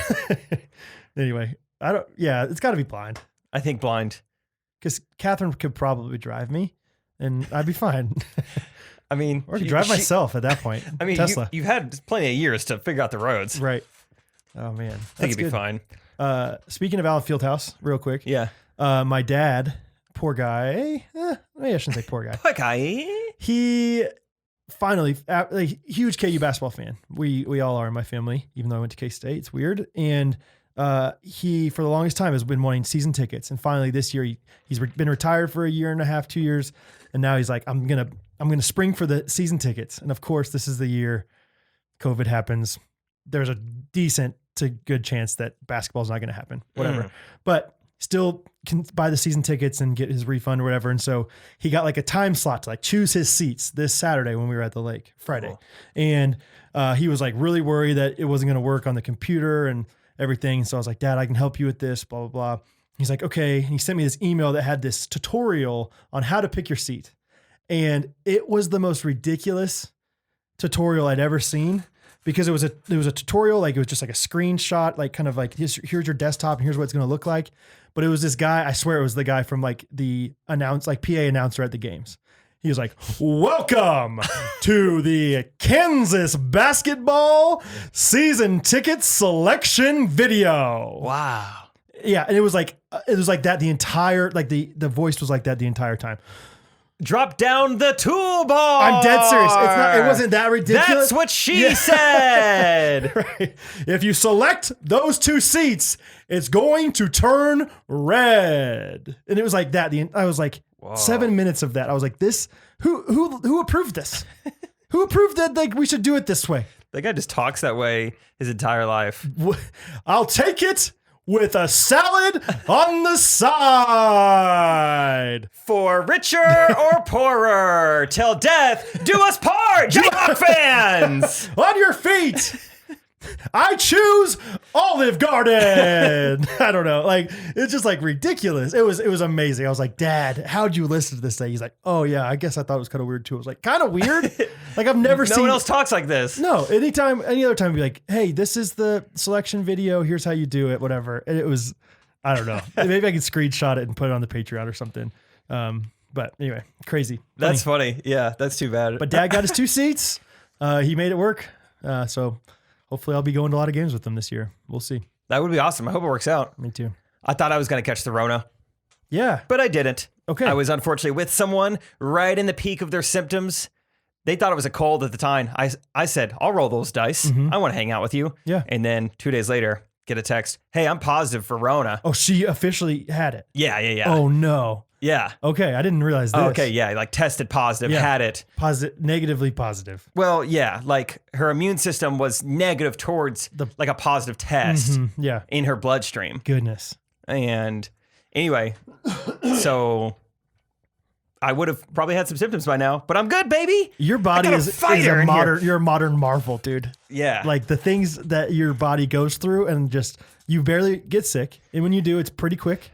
Anyway, it's got to be blind. I think blind. Because Catherine could probably drive me and I'd be fine. I mean, or I could drive myself at that point. I mean, Tesla. you've had plenty of years to figure out the roads. Right. Oh, man. I think it'd be fine. Speaking of Allen Fieldhouse, real quick. Yeah. My dad, poor guy. Maybe I shouldn't say poor guy. Poor guy. He finally, a huge KU basketball fan. We all are in my family, even though I went to K-State. It's weird. And he, for the longest time, has been wanting season tickets. And finally this year, he's been retired for a year and a half, 2 years. And now he's like, I'm going to spring for the season tickets. And of course, this is the year COVID happens. There's a decent to good chance that basketball is not going to happen, whatever. But still can buy the season tickets and get his refund or whatever. And so he got like a time slot to like choose his seats this Saturday when we were at the lake, Friday. Cool. And he was like really worried that it wasn't going to work on the computer and everything. So I was like, Dad, I can help you with this, blah, blah, blah. He's like, okay. And he sent me this email that had this tutorial on how to pick your seat. And it was the most ridiculous tutorial I'd ever seen, because it was a tutorial. Like, it was just like a screenshot, like kind of like, here's your desktop and here's what it's going to look like. But it was this guy, I swear it was the guy from like the PA announcer at the games. He was like, welcome to the Kansas basketball season ticket selection video. Wow. Yeah. And it was like that the entire, like the voice was like that the entire time. Drop down the toolbar. I'm dead serious. It wasn't that ridiculous. That's what she said. Right. If you select those two seats, it's going to turn red. And it was like that. I was like, whoa. 7 minutes of that. I was like, this, who approved this? Who approved that? Like, we should do it this way. That guy just talks that way his entire life. I'll take it with a salad on the side. For richer or poorer, till death do us part, Jayhawk fans. On your feet. I choose Olive Garden. I don't know. Like, it's just like ridiculous. It was amazing. I was like, Dad, how'd you listen to this thing? He's like, oh yeah, I guess I thought it was kind of weird too. I was like, kind of weird. Like, I've never seen. No one else talks like this. No, any other time, be like, hey, this is the selection video. Here's how you do it, whatever. And it was, I don't know. Maybe I could screenshot it and put it on the Patreon or something. But anyway, crazy. That's funny. Yeah, that's too bad. But Dad got his 2 seats. He made it work. So hopefully I'll be going to a lot of games with them this year. We'll see. That would be awesome. I hope it works out. Me too. I thought I was going to catch the Rona. Yeah. But I didn't. Okay. I was unfortunately with someone right in the peak of their symptoms. They thought it was a cold at the time. I said, I'll roll those dice. Mm-hmm. I want to hang out with you. Yeah. And then 2 days later, get a text. Hey, I'm positive for Rona. Oh, she officially had it. Yeah. Oh, no. Yeah. Okay. I didn't realize this. Oh, okay. Yeah. Like tested positive, had it. Negatively positive. Well, yeah. Like her immune system was negative towards like a positive test in her bloodstream. Goodness. And Anyway, so I would have probably had some symptoms by now, but I'm good, baby. Your body is a modern. You're a modern marvel, dude. Yeah. Like the things that your body goes through, and just you barely get sick, and when you do, it's pretty quick.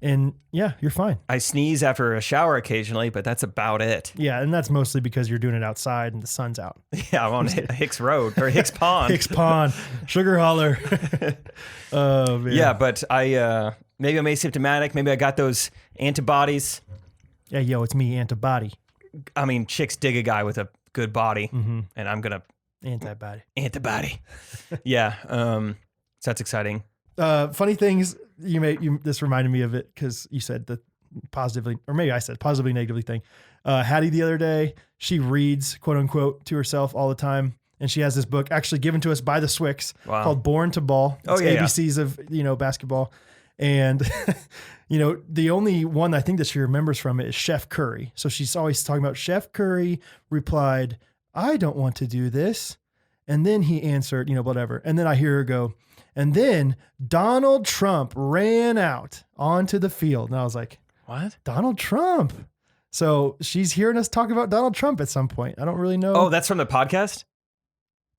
And yeah, you're fine. I sneeze after a shower occasionally, but that's about it. Yeah, and that's mostly because you're doing it outside and the sun's out. Yeah, I'm on Hicks Road or Hicks Pond. Hicks Pond, Sugar Holler. Oh man. Yeah, but maybe I'm asymptomatic. Maybe I got those antibodies. Yeah, yo, it's me, antibody. I mean, chicks dig a guy with a good body, and I'm gonna antibody. Yeah, so that's exciting. Funny things this reminded me of it because you said the positively, or maybe I said positively, negatively thing. Hattie the other day, she reads quote unquote to herself all the time. And she has this book actually given to us by the Swicks called Born to Ball. It's ABCs of, basketball. And, the only one I think that she remembers from it is Chef Curry. So she's always talking about Chef Curry replied, I don't want to do this. And then he answered, whatever. And then I hear her go, and then Donald Trump ran out onto the field. And I was like, what? Donald Trump. So she's hearing us talk about Donald Trump at some point. I don't really know. Oh, that's from the podcast?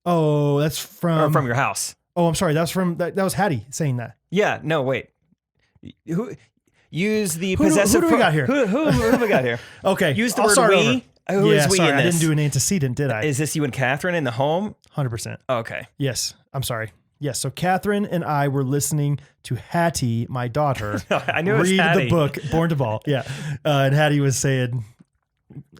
Oh, that's from your house. Oh, I'm sorry. That was Hattie saying that. Yeah. No, wait. Who use the who possessive? Who do we got here? Who have we got here? Okay. Use the word we. Who is we sorry, in this? I didn't do an antecedent, did I? Is this you and Catherine in the home? 100%. Okay. Yes. I'm sorry. Yes. So Catherine and I were listening to Hattie, my daughter, I knew it was read Hattie. the book Born to Ball. Yeah. And Hattie was saying,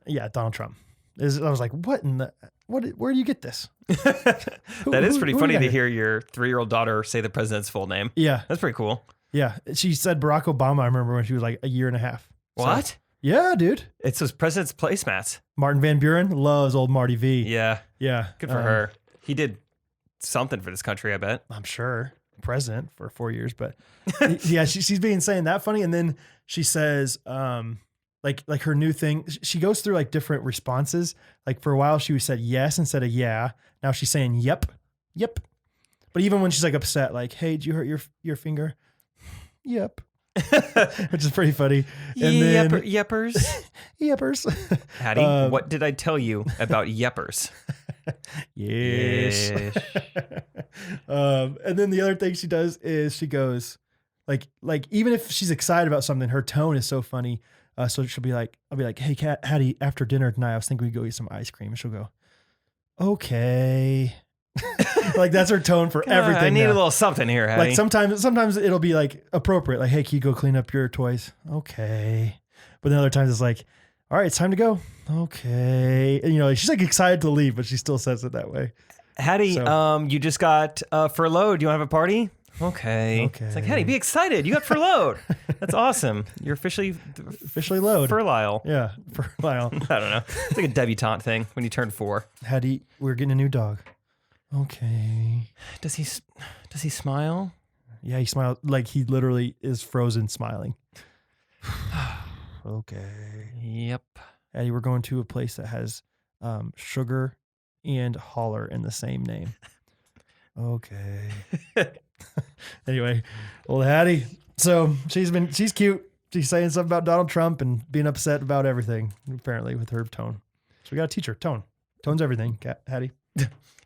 yeah, Donald Trump. I was like, what in the... Where do you get this? That is pretty funny to hear your 3-year-old daughter say the president's full name. Yeah. That's pretty cool. Yeah. She said Barack Obama, I remember when she was like a year and a half. What? So, yeah, dude. It's those president's placemats. Martin Van Buren loves old Marty V. Yeah. Yeah. Good for her. He did something for this country, I bet. I'm sure. President for 4 years. But yeah, she's being saying that funny. And then she says, like her new thing, she goes through like different responses. Like for a while she said yes instead of yeah. Now she's saying yep. But even when she's like upset, like, hey, did you hurt your finger? Yep. Which is pretty funny. And then Yeppers. Yeppers. Hattie, what did I tell you about yeppers? Yes. And then the other thing she does is she goes like even if she's excited about something, her tone is so funny. So she'll be like, I'll be like, hey, Hattie, after dinner tonight, I was thinking we'd go eat some ice cream. And she'll go, okay. Like that's her tone for everything. I need now. a little something here, Hattie. Like sometimes it'll be like appropriate. Like, hey, can you go clean up your toys? Okay. But then other times it's like, all right, it's time to go. Okay. And like, she's like excited to leave, but she still says it that way. Hattie, you just got furloughed. Do you want to have a party? Okay. It's like, Hattie, be excited. You got furloughed. That's awesome. You're officially load. Furlisle. Yeah. Furlisle. I don't know. It's like a debutante thing when you turn 4. Hattie, we're getting a new dog. Okay. Does he smile? Yeah, he smiled like he literally is frozen smiling. Okay. Yep. Hattie, we're going to a place that has sugar and holler in the same name. Okay. Anyway, old Hattie. So she's cute. She's saying something about Donald Trump and being upset about everything, apparently, with her tone. So we got to teach her tone. Tone's everything, Hattie.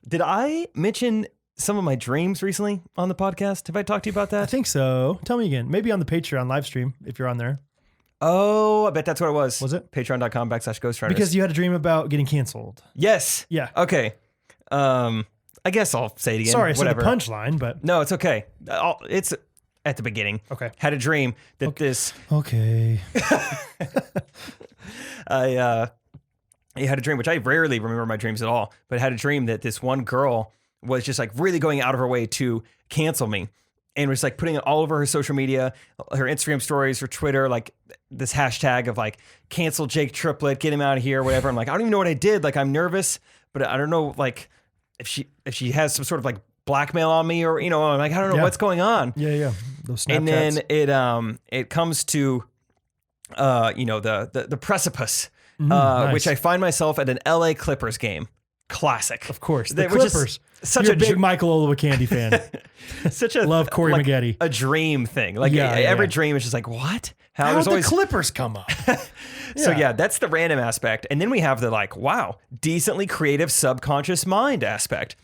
Did I mention some of my dreams recently on the podcast? Have I talked to you about that? I think so. Tell me again. Maybe on the Patreon live stream if you're on there. Oh, I bet that's what it was. Was it? Patreon.com/Ghostrunners. Because you had a dream about getting canceled. Yes. Yeah. Okay. I guess I'll say it again. Sorry, whatever. I said the punchline, but... No, it's okay. It's at the beginning. Okay. Had a dream that this... Okay. I had a dream, which I rarely remember my dreams at all, but I had a dream that this one girl was just like really going out of her way to cancel me and was like putting it all over her social media, her Instagram stories, her Twitter, like this hashtag of like cancel Jake Triplett, get him out of here, whatever. I'm like, I don't even know what I did. Like, I'm nervous, but I don't know, like if she has some sort of like blackmail on me or, I'm like, I don't know what's going on. Yeah. Those Snapchats. And then it comes to, the precipice, nice. which I find myself at an LA Clippers game. classic. Of course. The Which is Clippers. Such You're a a big Michael Olowokandi fan. such a Love Corey Maggette. A dream thing. Like Yeah, every yeah. dream is just like, what? How There's did the Clippers come up? So yeah, that's the random aspect. And then we have the like, wow, decently creative subconscious mind aspect.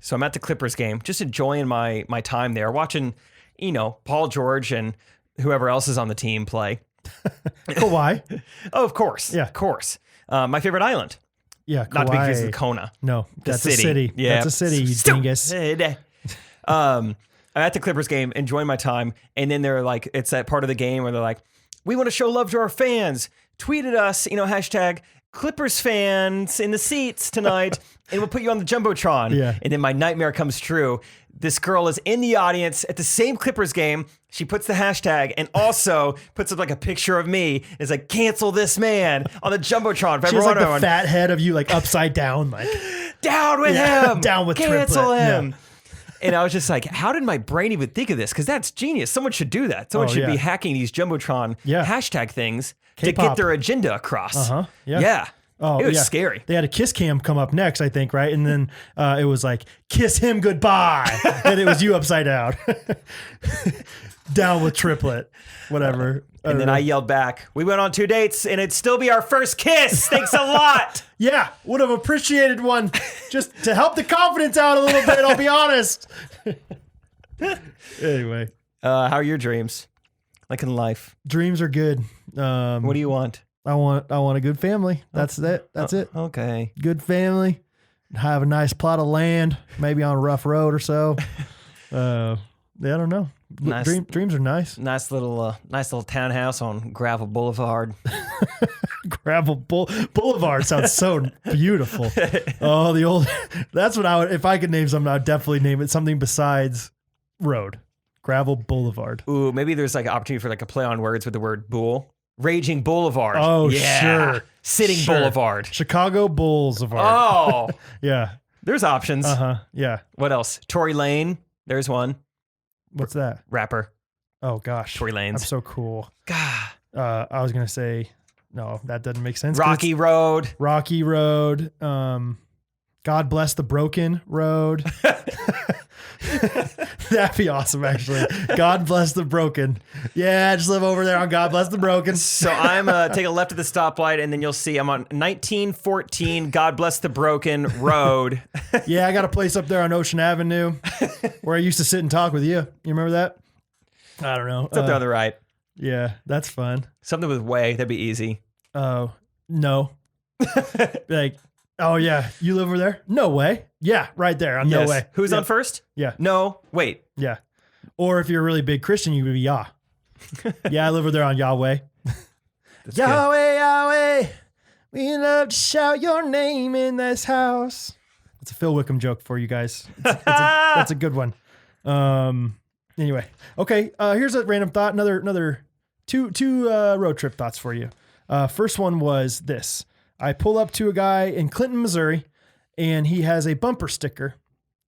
So I'm at the Clippers game, just enjoying my time there, watching, Paul George and whoever else is on the team play. Kawhi. Oh, of course. Yeah. Of course. My favorite island. Yeah, Kawhi. Not to be confused with Kona. No, that's a city. city. Yeah. That's a city, you dingus. I'm at the Clippers game, enjoying my time, and then they're like, it's that part of the game where they're like, we want to show love to our fans. Tweet at us, hashtag Clippers fans in the seats tonight, and we'll put you on the Jumbotron. Yeah. And then my nightmare comes true. This girl is in the audience at the same Clippers game. She puts the hashtag and also puts up like a picture of me. It's like, cancel this man on the Jumbotron. She has like the fat head of you like upside down, like down with him. Down with cancel triplet. him. Yeah. And I was just like, how did my brain even think of this? Because that's genius. Someone should do that. Someone should be hacking these Jumbotron hashtag things to get their agenda across. Yeah. Oh, it was scary. They had a kiss cam come up next, I think, right? And then it was like, kiss him goodbye. And it was you upside down. Down with triplet. Whatever. And then I yelled back, we went on 2 dates and it'd still be our first kiss. Thanks a lot. Yeah, would have appreciated one just to help the confidence out a little bit, I'll be honest. Anyway. How are your dreams? Like in life? Dreams are good. What do you want? I want a good family. That's it. That's it. Okay. Good family. Have a nice plot of land, maybe on a rough road or so. I don't know. Nice. Dreams are nice. Nice little townhouse on Gravel Boulevard. Gravel Boulevard sounds so beautiful. Oh, the old. That's what I would. If I could name something, I would definitely name it something besides road. Gravel Boulevard. Ooh, maybe there's like an opportunity for like a play on words with the word bull. Raging Boulevard. Oh, yeah. sure. Sitting Boulevard. Chicago Bulls of Oh. Yeah. There's options. Yeah. What else? Tory Lane. There's one. What's that? Rapper. Oh, gosh. Tory Lanez. I'm so cool. God. I was going to say, no, that doesn't make sense. Rocky Road. Rocky Road. God Bless the Broken Road. That'd be awesome, actually. God Bless the Broken. Yeah, just live over there on God Bless the Broken. So I'm take a left at the stoplight, and then you'll see I'm on 1914 God Bless the Broken Road. Yeah, I got a place up there on Ocean Avenue where I used to sit and talk with you. You remember that? I don't know. It's up there on the right. Yeah, that's fun. Something with way. That'd be easy. Oh, no. Like, oh, yeah, you live over there? No way. Yeah, right there. On No way. Who's on first? Yeah. No, wait. Yeah. Or if you're a really big Christian, you would be Yah. Yeah, I live over there on Yahweh. Yahweh, Yahweh, we love to shout your name in this house. It's a Phil Wickham joke for you guys. That's a good one. Anyway, okay. Here's a random thought. Another two road trip thoughts for you. First one was this. I pull up to a guy in Clinton, Missouri, and he has a bumper sticker.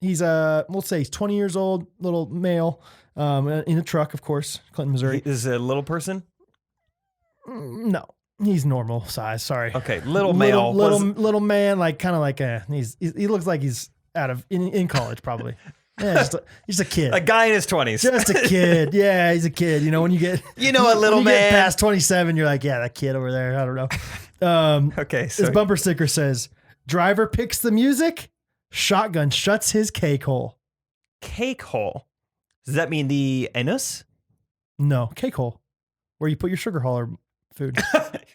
He's we'll say he's 20 years old, little male, in a truck, of course, Clinton, Missouri. Is it a little person? No, he's normal size. Sorry. Okay, little male. Little man, like kind of like he looks like he's out of in college probably. Yeah, just a kid. A guy in his 20s. Just a kid. Yeah, he's a kid. You know, when you get a little when you man get past 27, you're like, yeah, that kid over there. I don't know. Okay, so his bumper sticker says, "Driver picks the music, shotgun shuts his cakehole." Cakehole. Does that mean the anus? No, cakehole, where you put your sugar hauler food.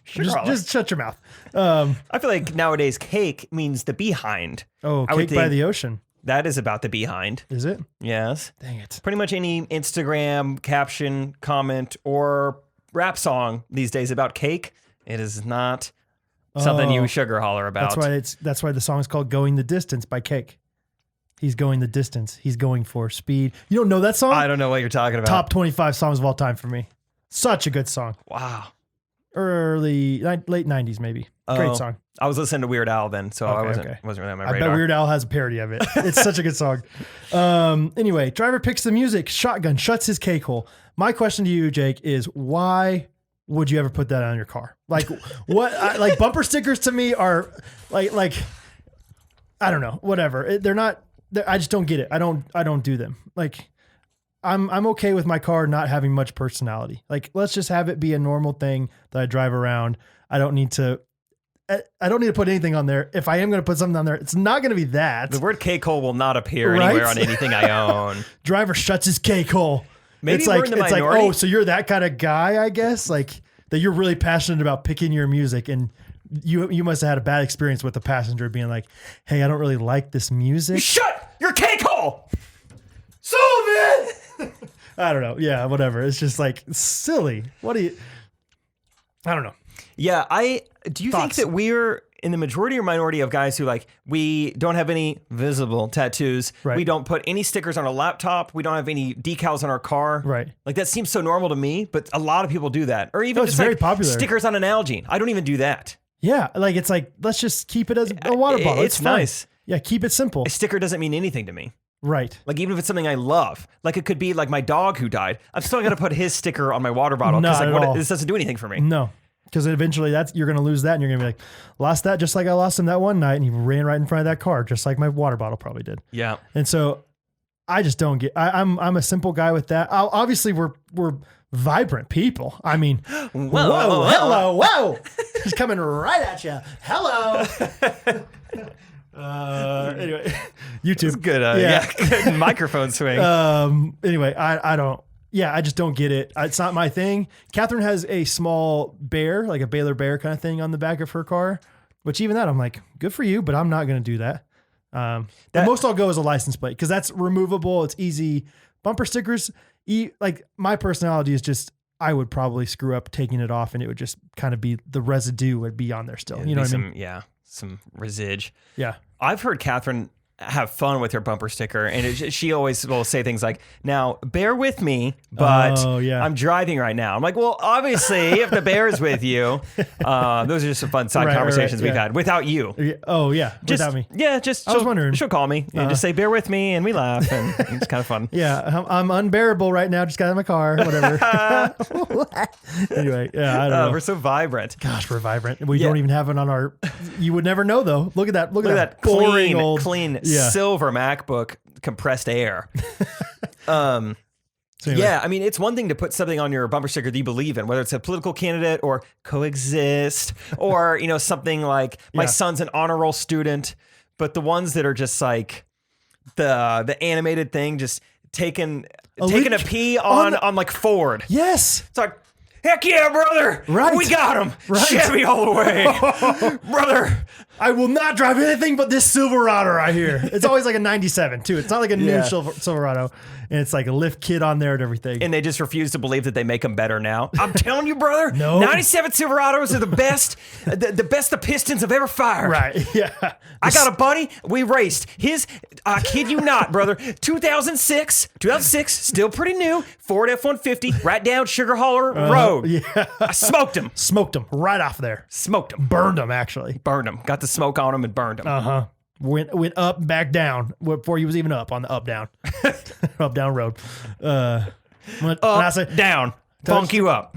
Just shut your mouth. I feel like nowadays cake means the behind. Oh, cake by the ocean. That is about the behind. Is it? Yes. Dang it. Pretty much any Instagram caption, comment, or rap song these days about cake, it is not something you sugar holler about. That's why the song's called "Going the Distance" by Cake. He's going the distance. He's going for speed. You don't know that song? I don't know what you're talking about. Top 25 songs of all time for me. Such a good song. Wow. Late 90s maybe. Great song. I was listening to Weird Al then, so I wasn't really on my radar. I bet Weird Al has a parody of it. It's such a good song. Anyway, driver picks the music, shotgun shuts his cakehole. My question to you, Jake, is why would you ever put that on your car? Like what? Like bumper stickers to me are like I don't know, whatever. I just don't get it. I don't do them. Like I'm okay with my car not having much personality. Like let's just have it be a normal thing that I drive around. I don't need to put anything on there. If I am going to put something on there, it's not going to be that. The word cakehole will not appear anywhere on anything I own. Driver shuts his cakehole. Maybe it's we're like, in the minority. oh, so you're that kind of guy, I guess? Like that you're really passionate about picking your music, and you must have had a bad experience with the passenger being like, hey, I don't really like this music. Shut your cakehole! Sullivan! I don't know. Yeah, whatever. It's just like silly. I don't know. Yeah, do you think that we're in the majority or minority of guys who like, we don't have any visible tattoos. Right. We don't put any stickers on our laptop. We don't have any decals on our car. Right. Like that seems so normal to me, but a lot of people do that. Or even just very like popular. Stickers on an Nalgene. I don't even do that. Yeah. Like, it's like, let's just keep it as a water bottle. It's nice. Yeah. Keep it simple. A sticker doesn't mean anything to me. Right. Like even if it's something I love, like it could be like my dog who died. I'm still going to put his sticker on my water bottle. Because this doesn't do anything for me. No. Because eventually you're going to lose that, and you're going to be like, lost that just like I lost him that one night, and he ran right in front of that car, just like my water bottle probably did. Yeah. And so I just don't get. I'm a simple guy with that. Obviously, we're vibrant people. I mean, whoa, hello, whoa, he's coming right at you. Hello. Anyway, YouTube, good. Good microphone swing. Anyway, I don't. Yeah, I just don't get it. It's not my thing. Catherine has a small bear, like a Baylor bear kind of thing on the back of her car, which even that I'm like, good for you, but I'm not going to do that. The most I'll go is a license plate because that's removable. It's easy. Bumper stickers, like my personality is just, I would probably screw up taking it off and it would just kind of be, the residue would be on there still. Yeah, you know what I mean? Yeah, some residue. Yeah. I've heard Catherine have fun with her bumper sticker, and she always will say things like, now bear with me, but I'm driving right now. I'm like, well, obviously if the bear is with you, those are just some fun side conversations we've had without you. Oh yeah. Without me. Yeah. I was wondering. She'll call me and just say, bear with me, and we laugh, and it's kind of fun. Yeah. I'm unbearable right now. Just got in my car, whatever. Anyway. Yeah. I don't know. We're so vibrant. Gosh, we're vibrant. We don't even have it on our, you would never know though. Look at that. Look at that clean silver MacBook compressed air. So anyway. Yeah, I mean, it's one thing to put something on your bumper sticker that you believe in, whether it's a political candidate or coexist or, something like my son's an honor roll student. But the ones that are just like the animated thing, just taking a pee on like Ford. Yes. It's like, heck yeah, brother. Right. We got him. Right. Chevy all the way. Brother. I will not drive anything but this Silverado right here. It's always like a 97 too. It's not like a new Silverado. And it's like a lift kit on there and everything. And they just refuse to believe that they make them better now. I'm telling you, brother, no. 97 Silverados are the best, the best the Pistons have ever fired. Right, yeah. I got a buddy, we raced. I kid you not, brother, 2006, still pretty new, Ford F-150, right down Sugar Holler Road. Yeah. I smoked him. Smoked him right off there. Smoked him. Burned him, actually. Burned him. Got the smoke on him and burned him. Uh-huh. Went up, back down before he was even up on the up down, up down road. Down, funk you up,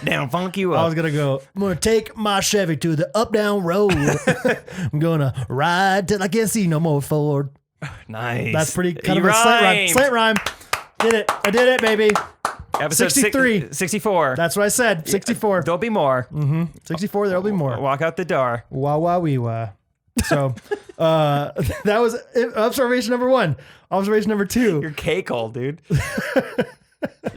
down, funk you up. I was gonna go. I'm gonna take my Chevy to the up down road. I'm gonna ride till I can't see no more Ford. Nice. That's pretty kind of a slant rhyme. Did it? I did it, baby. Episode 63. 64. That's what I said. 64. There'll be more. 64. There'll be more. Walk out the door. Wah wah wee wah. So that was observation number 1. Observation number 2. Your cakehole, dude.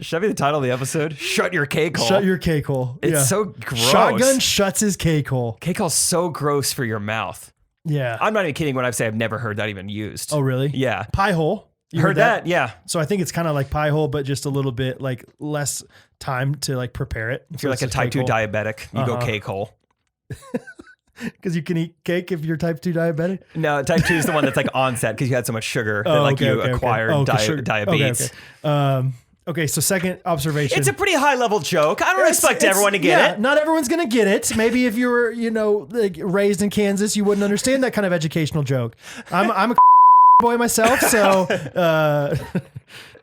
Should that be the title of the episode? Shut your cakehole. Shut your cakehole. It's so gross. Shotgun shuts his cakehole. Cakehole's so gross for your mouth. Yeah. I'm not even kidding when I say I've never heard that even used. Oh, really? Yeah. Pie hole. You heard that? Yeah. So I think it's kind of like pie hole, but just a little bit like less time to like prepare it. If you're like a type 2 diabetic, you go cakehole. Because you can eat cake if you're type 2 diabetic? No, type 2 is the one that's like onset because you had so much sugar that you acquired diabetes. Okay, so second observation. It's a pretty high level joke. I don't expect everyone to get it. Not everyone's going to get it. Maybe if you were, like raised in Kansas, you wouldn't understand that kind of educational joke. I'm a boy myself, so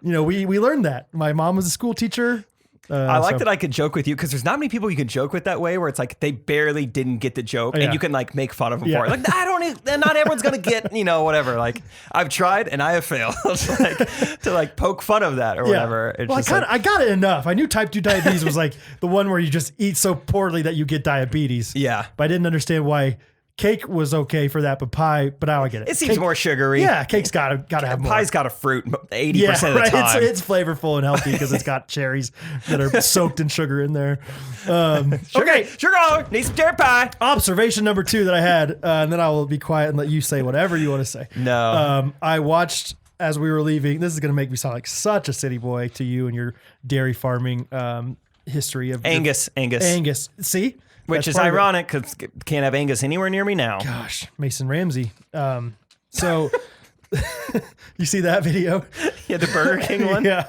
we learned that. My mom was a school teacher. I like that I could joke with you because there's not many people you can joke with that way where it's like they barely didn't get the joke and you can like make fun of them for it. Like, not everyone's going to get, whatever. Like I've tried and I have failed to poke fun of that or whatever. It's I got it enough. I knew type 2 diabetes was like the one where you just eat so poorly that you get diabetes. Yeah. But I didn't understand why cake was okay for that, but pie, but now I get it. It seems more sugary. Yeah, cake's got to have more. Pie's got a fruit 80% of the time. It's flavorful and healthy because it's got cherries that are soaked in sugar in there. Sugar, need some cherry pie. Observation number 2 that I had, and then I will be quiet and let you say whatever you want to say. No. I watched as we were leaving. This is going to make me sound like such a city boy to you and your dairy farming history of Angus. See? Which is ironic because can't have Angus anywhere near me now. Gosh, Mason Ramsey. So you see that video? Yeah, the Burger King one. Yeah.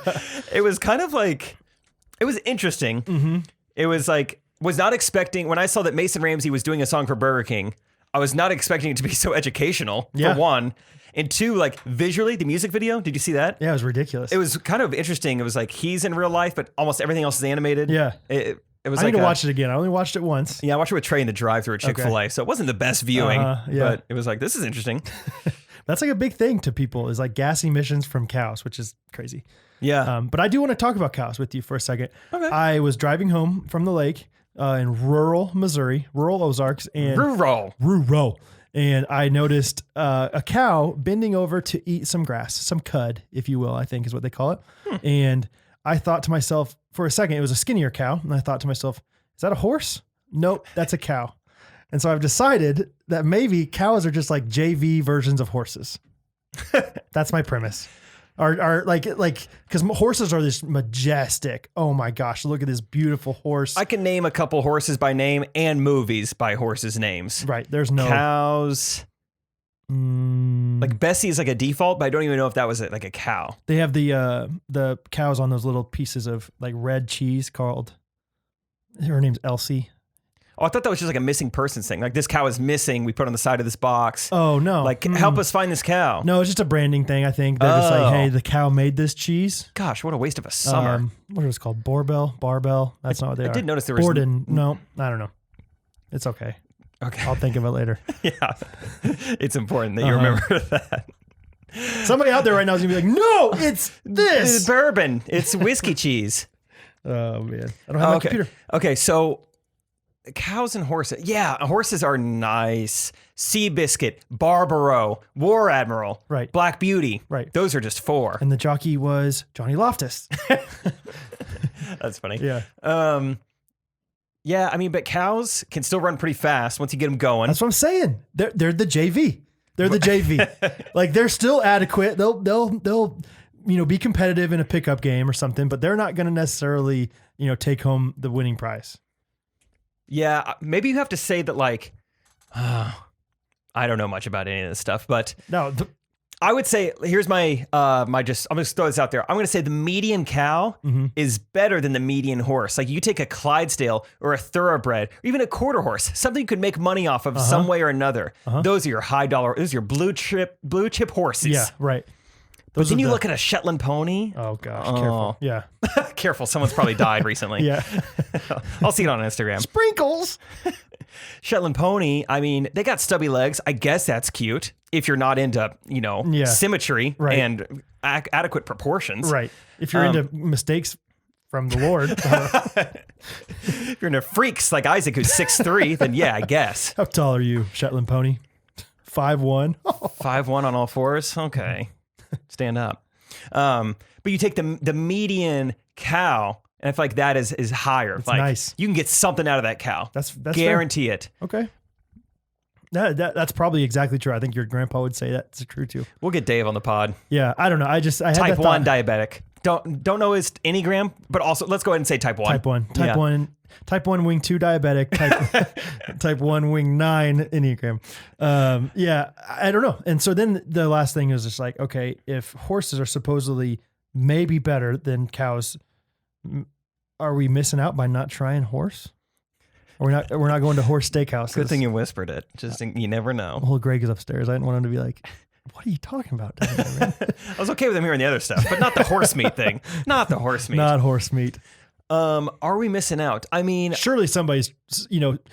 It was kind of like, it was interesting. Mm-hmm. It was like, was not expecting, when I saw that Mason Ramsey was doing a song for Burger King, I was not expecting it to be so educational, for one. And 2, like visually, the music video, did you see that? Yeah, it was ridiculous. It was kind of interesting. It was like he's in real life, but almost everything else is animated. Yeah. It was I need to watch it again. I only watched it once. Yeah, I watched it with Trey in the drive-thru at Chick-fil-A, so it wasn't the best viewing, but it was like, this is interesting. That's like a big thing to people is like gas emissions from cows, which is crazy. Yeah. But I do want to talk about cows with you for a second. Okay. I was driving home from the lake in rural Missouri, rural Ozarks. Rural. And I noticed a cow bending over to eat some grass, some cud, if you will, I think is what they call it. And I thought to myself, for a second, it was a skinnier cow. And I thought to myself, is that a horse? Nope, that's a cow. And so I've decided that maybe cows are just like JV versions of horses. That's my premise. Are like, because horses are this majestic. Oh my gosh, look at this beautiful horse. I can name a couple horses by name and movies by horses' names. Right. There's no cows. Like Bessie is like a default, but I don't even know if that was like a cow. They have the cows on those little pieces of like red cheese called, her name's Elsie. Oh, I thought that was just like a missing persons thing. Like this cow is missing. We put on the side of this box. Oh, no. Like help us find this cow. No, it's just a branding thing, I think. They're just like, hey, the cow made this cheese. Gosh, what a waste of a summer. What was it called? Barbell? That's not what they are. I did notice there was... Borden. No, I don't know. It's okay. Okay. I'll think of it later. Yeah. It's important that you remember that. Somebody out there right now is going to be like, no, it's this. It's bourbon. It's whiskey cheese. Oh, man. I don't have my computer. Okay, so cows and horses. Yeah, horses are nice. Seabiscuit, Barbaro, War Admiral, right. Black Beauty. Right. Those are just 4. And the jockey was Johnny Loftus. That's funny. Yeah. Yeah, I mean, but cows can still run pretty fast once you get them going. That's what I'm saying. They're the JV. They're the JV. Like they're still adequate. They'll be competitive in a pickup game or something, but they're not going to necessarily, take home the winning prize. Yeah, maybe you have to say that like, I don't know much about any of this stuff, but no, I would say, here's my I'm going to throw this out there. I'm going to say the median cow is better than the median horse. Like you take a Clydesdale or a thoroughbred or even a quarter horse, something you could make money off of some way or another. Those are your high dollar, those are your blue chip horses. Yeah, right. But then you look at a Shetland pony. Oh gosh, careful. Yeah. Careful, someone's probably died recently. Yeah. I'll see it on Instagram. Sprinkles. Shetland pony, I mean, they got stubby legs. I guess that's cute if you're not into, symmetry and adequate proportions. Right. If you're into mistakes from the Lord. If you're into freaks like Isaac, who's 6'3", then yeah, I guess. How tall are you, Shetland pony? 5'1". 5'1" on all fours? Okay. Stand up. But you take the median cow, and I feel like that is higher. It's like, nice. You can get something out of that cow. That's guarantee fair. It. Okay. That's probably exactly true. I think your grandpa would say that's true too. We'll get Dave on the pod. Yeah, I don't know. I had type that 1 diabetic. Don't know his Enneagram, but also let's go ahead and say type 1. Type 1. Type 1 wing 2 diabetic. Type 1 wing 9 Enneagram. Yeah, I don't know. And so then the last thing is just like, okay, if horses are supposedly maybe better than cows, are we missing out by not trying horse? Or we're not going to horse steakhouse. Good thing you whispered it. Just you never know. Well, Greg is upstairs. I didn't want him to be like, what are you talking about down there, man? I was okay with him hearing the other stuff, but not the horse meat thing. Not the horse meat. Not horse meat. Are we missing out? I mean, Surely somebody's,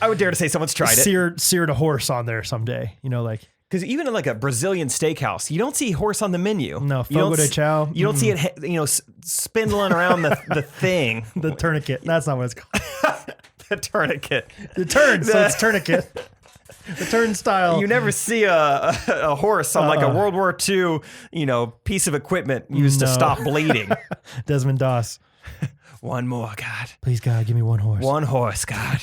I would dare to say someone's tried it. seared a horse on there someday. Like. Because even in like a Brazilian steakhouse, you don't see horse on the menu. No, fogo de chao. You don't see it, spindling around the thing. The tourniquet. That's not what it's called. The tourniquet. The turn. So it's tourniquet. The turnstile. You never see a horse on like a World War II, piece of equipment used to stop bleeding. Desmond Doss. One more, God. Please, God, give me one horse. One horse, God.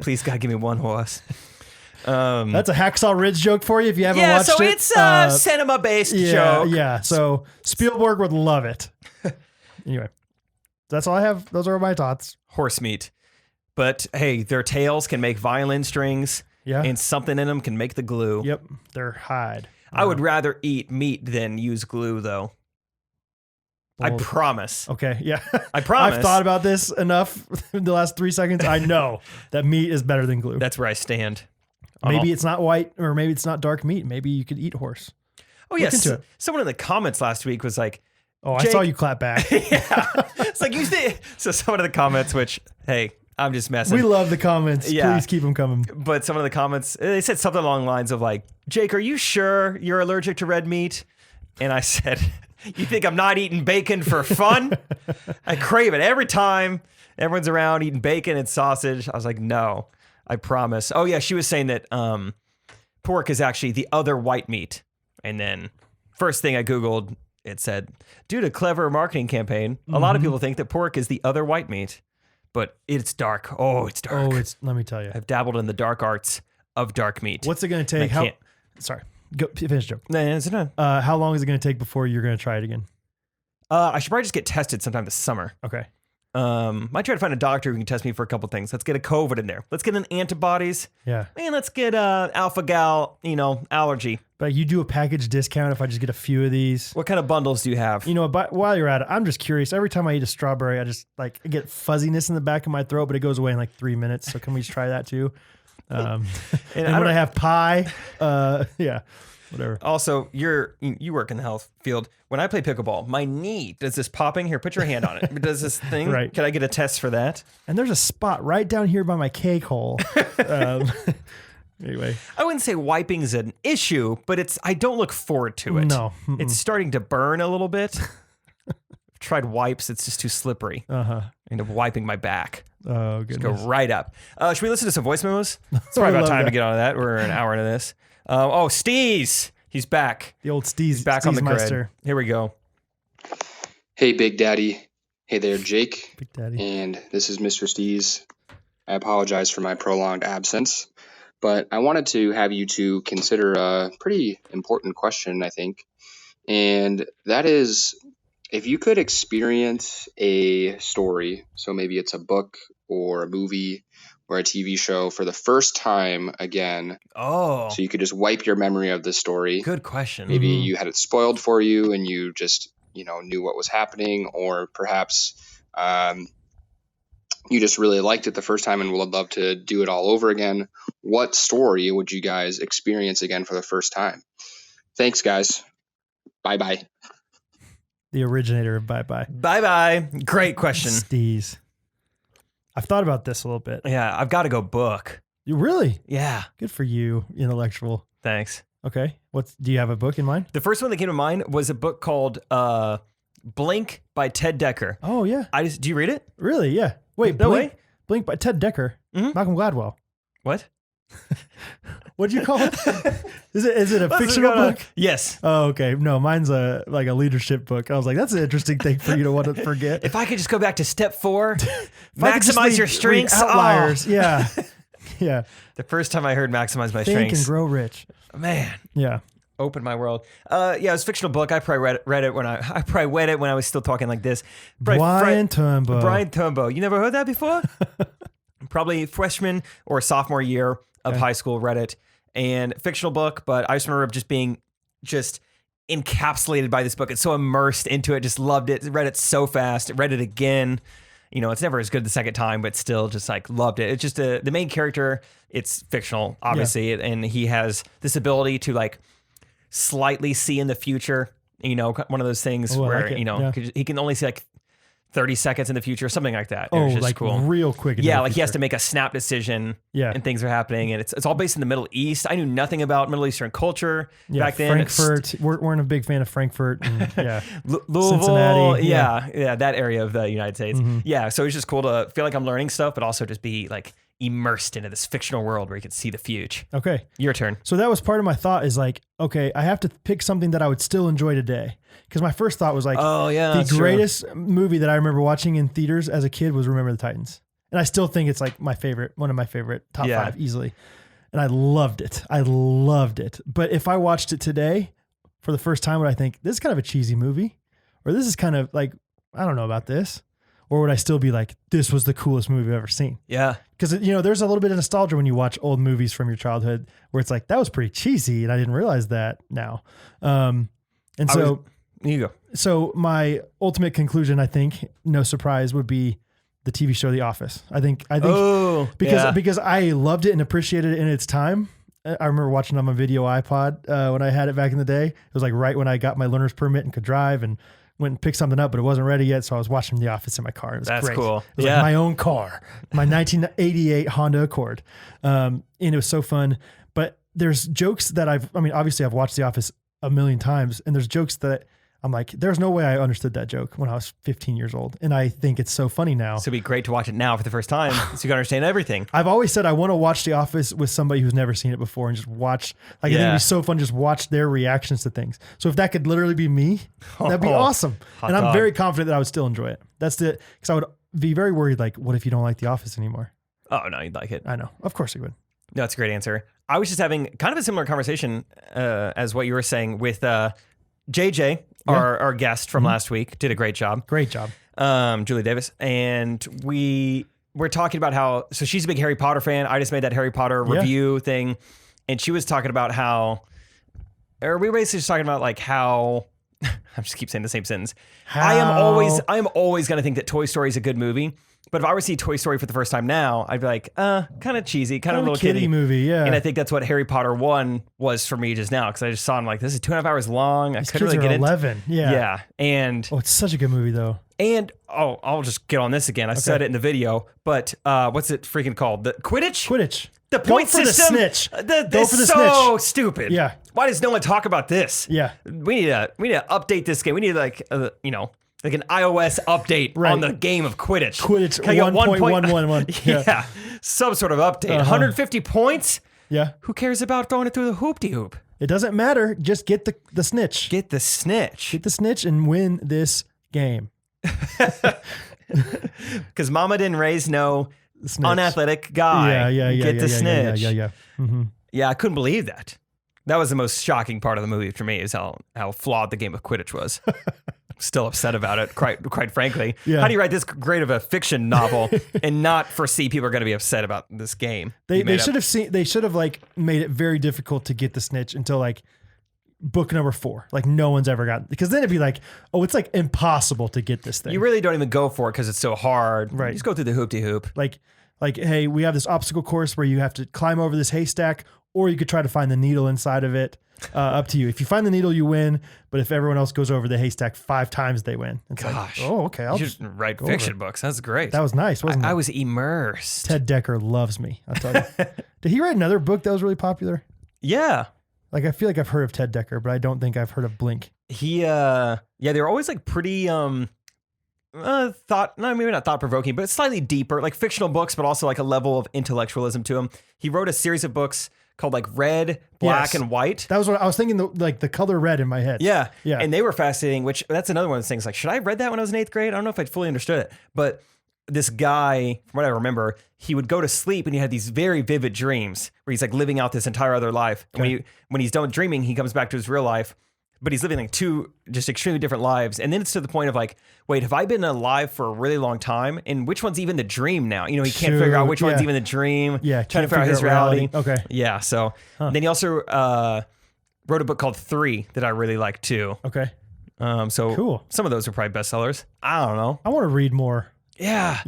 Please, God, give me one horse. That's a Hacksaw Ridge joke for you if you haven't watched it. Yeah, so it's a cinema-based joke. Yeah, so Spielberg would love it. Anyway, that's all I have. Those are my thoughts. Horse meat. But hey, their tails can make violin strings. Yeah. And something in them can make the glue. Yep, their hide. I would rather eat meat than use glue, though. Bold. I promise. Okay, yeah. I promise. I've thought about this enough in the last 3 seconds. I know that meat is better than glue. That's where I stand. Maybe it's not white, or maybe it's not dark meat. Maybe you could eat horse. Oh, yes. Someone in the comments last week was like, I saw you clap back. Yeah. It's like, so someone in the comments, which, hey, I'm just messing. We love the comments. Yeah. Please keep them coming. But some of the comments, they said something along the lines of like, Jake, are you sure you're allergic to red meat? And I said, you think I'm not eating bacon for fun? I crave it every time everyone's around eating bacon and sausage. I was like, no, I promise. Oh yeah, she was saying that pork is actually the other white meat. And then first thing I Googled, it said, due to clever marketing campaign, a lot of people think that pork is the other white meat. But it's dark. Oh, it's dark. Let me tell you. I've dabbled in the dark arts of dark meat. What's it going to take? Sorry. Go finish the joke. No. How long is it going to take before you're going to try it again? I should probably just get tested sometime this summer. Okay. Might try to find a doctor who can test me for a couple things. Let's get a COVID in there. Let's get an antibodies. Yeah. And let's get alpha gal, allergy. But you do a package discount if I just get a few of these. What kind of bundles do you have? But while you're at it, I'm just curious. Every time I eat a strawberry, I just I get fuzziness in the back of my throat, but it goes away in like 3 minutes. So can we just try that too? And when I have pie, yeah. Whatever. Also, you work in the health field. When I play pickleball, my knee does this popping here. Put your hand on it. It does this thing. Right. Can I get a test for that? And there's a spot right down here by my Cakehole. Anyway, I wouldn't say wiping is an issue, but I don't look forward to it. No, it's starting to burn a little bit. I've tried wipes; it's just too slippery. I end up wiping my back. Oh, goodness. Just go right up. Should we listen to some voice memos? It's probably about time to get on that. We're an hour into this. Steez, he's back. The old Steez. He's back on the grid. Here we go. Hey, Big Daddy. Hey there, Jake. Big Daddy. And this is Mr. Steez. I apologize for my prolonged absence, but I wanted to have you two consider a pretty important question, I think. And that is, if you could experience a story, so maybe it's a book or a movie or a TV show for the first time again. Oh. So you could just wipe your memory of the story. Good question. Maybe you had it spoiled for you and you just, knew what was happening, or perhaps you just really liked it the first time and would love to do it all over again. What story would you guys experience again for the first time? Thanks, guys. Bye-bye. The originator of bye-bye. Bye-bye. Great question. Steez. I've thought about this a little bit. Yeah, I've got to go book. You really? Yeah. Good for you, intellectual. Thanks. Okay. Do you have a book in mind? The first one that came to mind was a book called Blink by Ted Decker. Oh, yeah. Do you read it? Really? Yeah. Wait, no way. Blink by Ted Decker. Malcolm Gladwell. What? What'd you call it? Is it a fictional book? Yes. Oh, okay. No, mine's a leadership book. I was like, that's an interesting thing for you to want to forget. If I could just go back to step 4, maximize your strengths. Outliers. Oh. Yeah. Yeah. The first time I heard maximize my Think strengths. and grow rich. Man. Yeah. Opened my world. Yeah, it was a fictional book. I probably read it when I was still talking like this. Brian Turnbow. Brian Turnbow. You never heard that before? Probably freshman or sophomore year of high school, read it. And fictional book, but I just remember just being encapsulated by this book. It's so immersed into it. Just loved it. Read it so fast. Read it again. It's never as good the second time, but still just loved it. It's just the main character. It's fictional, obviously, and he has this ability to slightly see in the future. One of those things where he can only see 30 seconds in the future, something like that. It was just like cool. real quick. Yeah, like he has to make a snap decision. Yeah. And things are happening, and it's all based in the Middle East. I knew nothing about Middle Eastern culture back then. Frankfurt. We're a big fan of Frankfurt. And, yeah. Louisville. Cincinnati. Yeah, that area of the United States. Yeah, so it's just cool to feel like I'm learning stuff, but also just be like immersed into this fictional world where you can see the future. Okay. Your turn. So that was part of my thought is like, okay, I have to pick something that I would still enjoy today. Because my first thought was like, the greatest movie that I remember watching in theaters as a kid was Remember the Titans. And I still think it's like one of my favorite top 5 easily. And I loved it. But if I watched it today for the first time, would I think this is kind of a cheesy movie? Or this is kind of like, I don't know about this. Or would I still be like, this was the coolest movie I've ever seen? Yeah. Because, there's a little bit of nostalgia when you watch old movies from your childhood where it's like, that was pretty cheesy. And I didn't realize that now. You go. So my ultimate conclusion, I think, no surprise, would be the TV show The Office. I think because I loved it and appreciated it in its time. I remember watching it on my video iPod when I had it back in the day. It was like right when I got my learner's permit and could drive and went and picked something up, but it wasn't ready yet. So I was watching The Office in my car. It was That's great. cool. It was like my own car, my 1988 Honda Accord. And it was so fun. But there's jokes that obviously I've watched The Office a million times, and there's jokes that I'm like, there's no way I understood that joke when I was 15 years old. And I think it's so funny now. So it'd be great to watch it now for the first time so you can understand everything. I've always said I want to watch The Office with somebody who's never seen it before and just watch. I think it'd be so fun just watch their reactions to things. So if that could literally be me, that'd be awesome. And I'm very confident that I would still enjoy it. Because I would be very worried, like, what if you don't like The Office anymore? Oh, no, you'd like it. I know. Of course you would. No, that's a great answer. I was just having kind of a similar conversation as what you were saying with JJ, our guest from last week. Did a great job. Great job. Julie Davis. And we're talking about how, so she's a big Harry Potter fan. I just made that Harry Potter review thing. And she was talking about we were basically just talking about like how, I just keep saying the same sentence. I am always going to think that Toy Story is a good movie. But if I were to see Toy Story for the first time now, I'd be like, kind of cheesy, kind of a little kiddie movie, yeah. And I think that's what Harry Potter 1 was for me just now, because I just saw him like, this is 2.5 hours long. I couldn't really get it. 11, yeah. Yeah, and... Oh, it's such a good movie, though. And, I'll just get on this again. I said it in the video, but what's it freaking called? The Quidditch? Quidditch. The point Go for system. The snitch. Go for the so stupid. Yeah. Why does no one talk about this? Yeah. We need to update this game. We need like an iOS update on the game of Quidditch. Quidditch 1.111. Yeah. Some sort of update. 150 points? Yeah. Who cares about throwing it through the hoop-de-hoop? It doesn't matter. Just get the snitch. Get the snitch. Get the snitch and win this game. Because Mama didn't raise no unathletic guy. Yeah. Get the snitch. Yeah. Mm-hmm. Yeah, I couldn't believe that. That was the most shocking part of the movie for me, is how flawed the game of Quidditch was. Still upset about it, quite frankly. Yeah. How do you write this great of a fiction novel and not foresee people are going to be upset about this game? They should have like made it very difficult to get the snitch until like book number 4. Like no one's ever gotten, because then it'd be like, oh, it's like impossible to get this thing. You really don't even go for it because it's so hard. Right. You just go through the hoop-de-hoop. Like, hey, we have this obstacle course where you have to climb over this haystack, or you could try to find the needle inside of it. Up to you. If you find the needle, you win. But if everyone else goes over the haystack 5 times, they win. It's Gosh. like, oh, okay. I'll just write fiction books. That's great. That was nice, wasn't it? I was immersed. Ted Decker loves me. I'll tell you. Did he write another book that was really popular? Yeah. Like, I feel like I've heard of Ted Decker, but I don't think I've heard of Blink. He, they're always like pretty, maybe not thought provoking, but slightly deeper, like fictional books, but also like a level of intellectualism to him. He wrote a series of books called like Red, Black, and White. That was what I was thinking, the color red in my head. Yeah. And they were fascinating, which that's another one of those things. Like, should I have read that when I was in 8th grade? I don't know if I fully understood it. But this guy, from what I remember, he would go to sleep and he had these very vivid dreams where he's like living out this entire other life. And when he's done dreaming, he comes back to his real life, but he's living like 2 just extremely different lives. And then it's to the point of like, wait, have I been alive for a really long time? And which one's even the dream now? He can't figure out which one's even the dream. Yeah. Trying to figure out his reality. Okay. Yeah. So then he also wrote a book called 3 that I really like too. Okay. So cool. Some of those are probably bestsellers. I don't know. I want to read more. Yeah.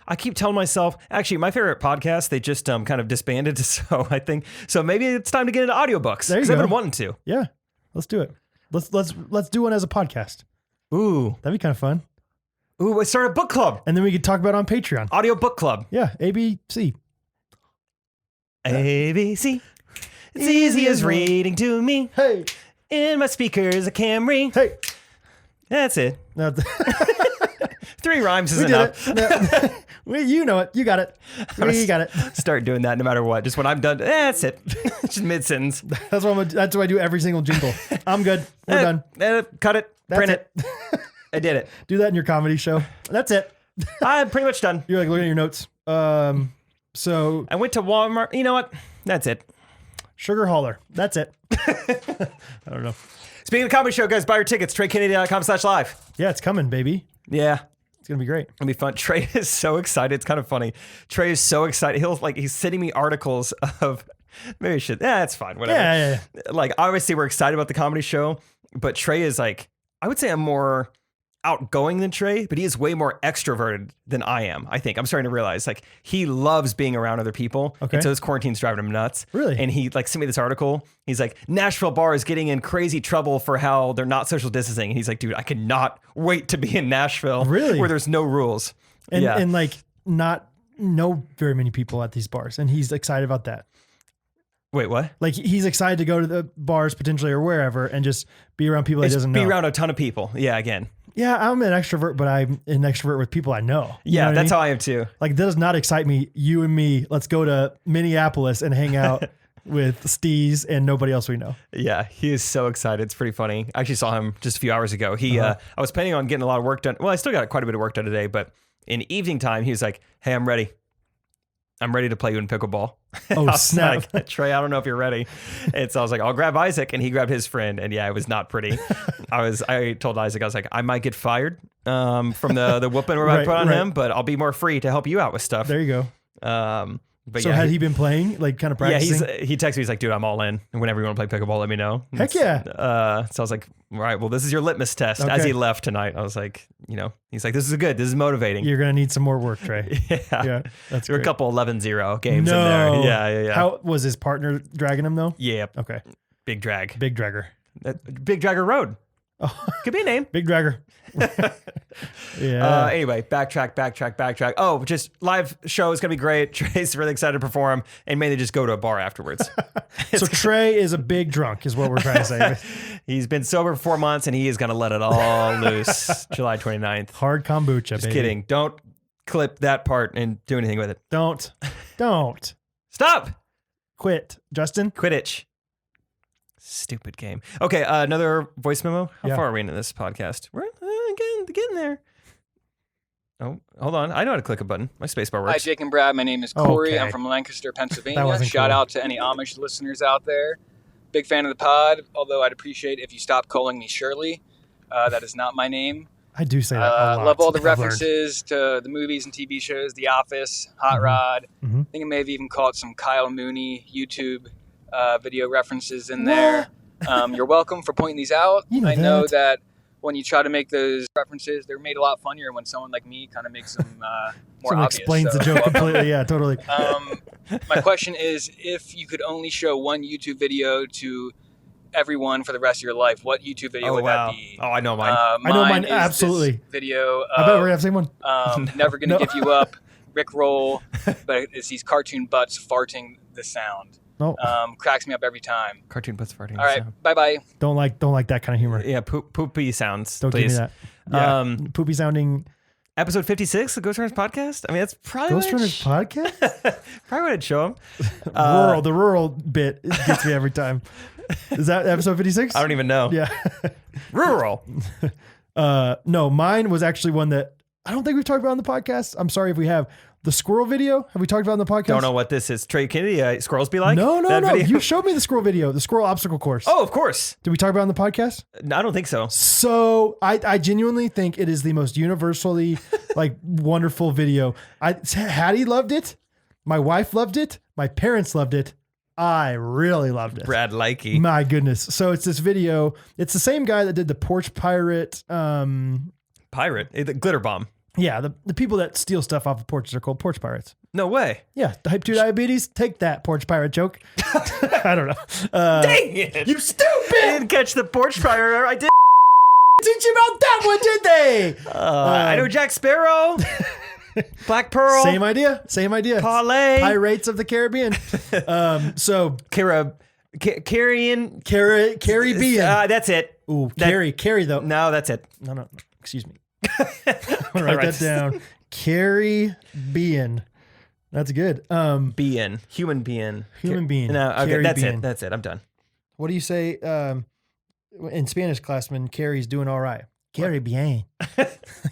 I keep telling myself, actually, my favorite podcast, they just kind of disbanded. So I think, maybe it's time to get into audiobooks. There you go. I've been wanting to. Yeah. Let's do it. Let's do one as a podcast. Ooh. That'd be kind of fun. Ooh, we start a book club. And then we could talk about it on Patreon. Audio book club. Yeah, ABC. ABC. It's easy as reading to me. Hey. In my speakers, a Camry. Hey. That's it. No, 3 rhymes is we enough. did it. No, you know it. You got it. We got it. Start doing that no matter what. Just when I'm done, that's it. Just mid-sentence. That's what I do every single jingle. I'm good. We're done. Cut it. That's Print it. I did it. Do that in your comedy show. That's it. I'm pretty much done. You're like looking at your notes. So I went to Walmart. You know what? That's it. Sugar Hauler. That's it. I don't know. Speaking of comedy show, guys, buy your tickets. TreyKennedy.com/live. Yeah, it's coming, baby. Yeah. It's going to be great. It'll be fun. Trey is so excited. It's kind of funny. Trey is so excited. He's sending me articles of maybe I should. Yeah, it's fine. Whatever. Yeah. Like, obviously we're excited about the comedy show, but Trey is like, I would say I'm more outgoing than Trey, but he is way more extroverted than I am. I think I'm starting to realize like he loves being around other people. Okay. And so his quarantine's driving him nuts. Really? And he like sent me this article. He's like, Nashville bar is getting in crazy trouble for how they're not social distancing. And he's like, dude, I cannot wait to be in Nashville. Really? Where there's no rules. And, yeah. and like not know very many people at these bars. And he's excited about that. Wait, what? Like he's excited to go to the bars potentially or wherever and just be around people he doesn't know. Be around a ton of people. Yeah, again. Yeah, I'm an extrovert, but I'm an extrovert with people I know. Yeah, that's how I am too. Like, that does not excite me. You and me, let's go to Minneapolis and hang out with Steez and nobody else we know. Yeah, he is so excited. It's pretty funny. I actually saw him just a few hours ago. I was planning on getting a lot of work done. Well, I still got quite a bit of work done today, but in evening time, he was like, hey, I'm ready. I'm ready to play you in pickleball. Oh, snap. Like, Trey, I don't know if you're ready. And so I was like, I'll grab Isaac. And he grabbed his friend. And yeah, it was not pretty. I told Isaac, I was like, I might get fired from the whooping we're about to put on him, but I'll be more free to help you out with stuff. There you go. But so yeah, had he been playing, like kind of practicing? Yeah, he texted me. He's like, dude, I'm all in. Whenever you want to play pickleball, let me know. Heck yeah. So I was like, all right, well, this is your litmus test. Okay. As he left tonight, I was like, he's like, this is good. This is motivating. You're going to need some more work, Trey. Yeah. That's There were a great. couple 11-0 games in there. Yeah. How was his partner dragging him though? Yeah. Okay. Big drag. Big dragger. Big Dragger Road. Oh. Could be a name. Big dragger. Yeah. Anyway, backtrack. Oh, just live show is going to be great. Trey's really excited to perform and mainly just go to a bar afterwards. So Trey is a big drunk is what we're trying to say. He's been sober for 4 months and he is going to let it all loose July 29th. Hard kombucha, Just baby. kidding. Don't clip that part and do anything with it. Don't. Stop. Quit. Justin? Quidditch. Stupid game. Okay, another voice memo. How far are we into this podcast? We're getting there. Oh, hold on. I know how to click a button. My spacebar works. Hi, Jake and Brad. My name is Corey. Okay. I'm from Lancaster, That Pennsylvania. wasn't Shout cool. out to any Amish listeners out there. Big fan of the pod, although I'd appreciate if you stop calling me Shirley. That is not my name. I do say that a lot. Love all the I've learned. references to the movies and TV shows, The Office, Hot Rod. Mhm. I think I may have even caught some Kyle Mooney YouTube video references in there. You're welcome for pointing these out. You know I know that. that when you try to make those references, they're made a lot funnier when someone like me kind of makes them more Someone obvious. explains So, the joke completely. Yeah, totally. my question is, if you could only show one YouTube video to everyone for the rest of your life, what YouTube video would that be? Oh, I know mine. I know mine, is this absolutely. Video I bet we're of, going to have the same one. Never Gonna No. Give You Up, Rick Roll, but it's these cartoon butts farting the sound. No, Cracks me up every time. Cartoon butts farting. All right, bye-bye. don't like that kind of humor. Yeah, poopy sounds. Don't please. give me that. Yeah. Poopy sounding Episode 56 of Ghostrunners podcast. I mean, that's probably Ghostrunners podcast. probably what I'd show him. The rural bit gets me every time. Is that episode 56? I don't even know. Yeah. Rural. No, mine was actually one that I don't think we've talked about on the podcast. I'm sorry if we have. The squirrel video. Have we talked about on the podcast? Don't know what this is. Trey Kennedy, Squirrels Be Like? No. That video? You showed me the squirrel video, the squirrel obstacle course. Oh, of course. Did we talk about it on the podcast? No, I don't think so. So I genuinely think it is the most universally like wonderful video. Hattie loved it. My wife loved it. My parents loved it. I really loved it. Brad Likey. My goodness. So it's this video. It's the same guy that did the Porch Pirate. Pirate. The glitter bomb. Yeah, the people that steal stuff off of porches are called porch pirates. No way. Yeah, type 2 diabetes. Take that, porch pirate joke. I don't know. Dang it. You stupid! I didn't catch the porch pirate. I did. Teach you about that one, did they? Hey. I know Jack Sparrow. Black Pearl. Same idea. Parlay. Pirates of the Caribbean. So Caribbean. That's it. Ooh, Carrie though. No, that's it. No. Excuse me. I'm gonna write that down. Caribbean. That's good. Human being. Human being. No, okay, that's it. I'm done. What do you say in Spanish, classman? Carrie's doing all right. Caribbean.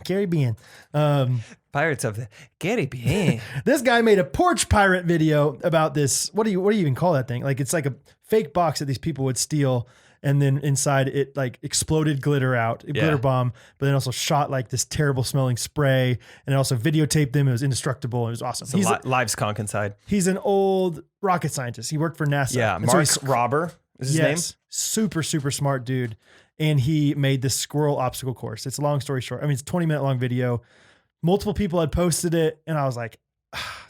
Caribbean. Pirates of the Caribbean. This guy made a porch pirate video about this. What do you even call that thing? Like, it's like a fake box that these people would steal, and then inside it like exploded glitter out, glitter bomb, but then also shot like this terrible smelling spray, and it also videotaped them. It was indestructible. It was awesome. He's live skunk inside. He's an old rocket scientist. He worked for NASA. Yeah, Mark Robber is his name. Super, super smart dude. And he made this squirrel obstacle course. It's a long story short. I mean, it's a 20-minute long video. Multiple people had posted it, and I was like,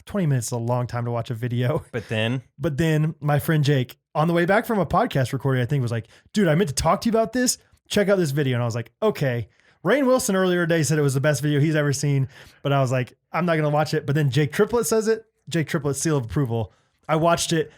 20 minutes is a long time to watch a video. But then my friend Jake, on the way back from a podcast recording, I think, was like, dude, I meant to talk to you about this. Check out this video. And I was like, okay. Rainn Wilson earlier today said it was the best video he's ever seen, but I was like, I'm not going to watch it. But then Jake Triplett says it. Jake Triplett's seal of approval. I watched it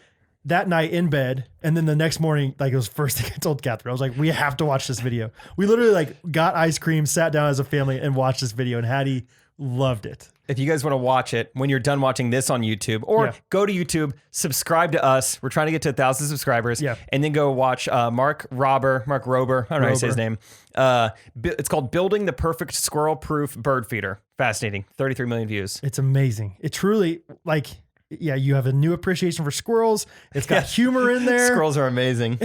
that night in bed, and then the next morning, like, it was the first thing I told Catherine. I was like, we have to watch this video. We literally like got ice cream, sat down as a family, and watched this video, and Hattie loved it. If you guys want to watch it when you're done watching this on YouTube, or go to YouTube, subscribe to us. We're trying to get to 1,000 subscribers. Yeah. And then go watch Mark Rober. I don't know how to say his name. It's called Building the Perfect Squirrel-Proof Bird Feeder. Fascinating. 33 million views. It's amazing. It truly, like, you have a new appreciation for squirrels. It's got humor in there. Squirrels are amazing.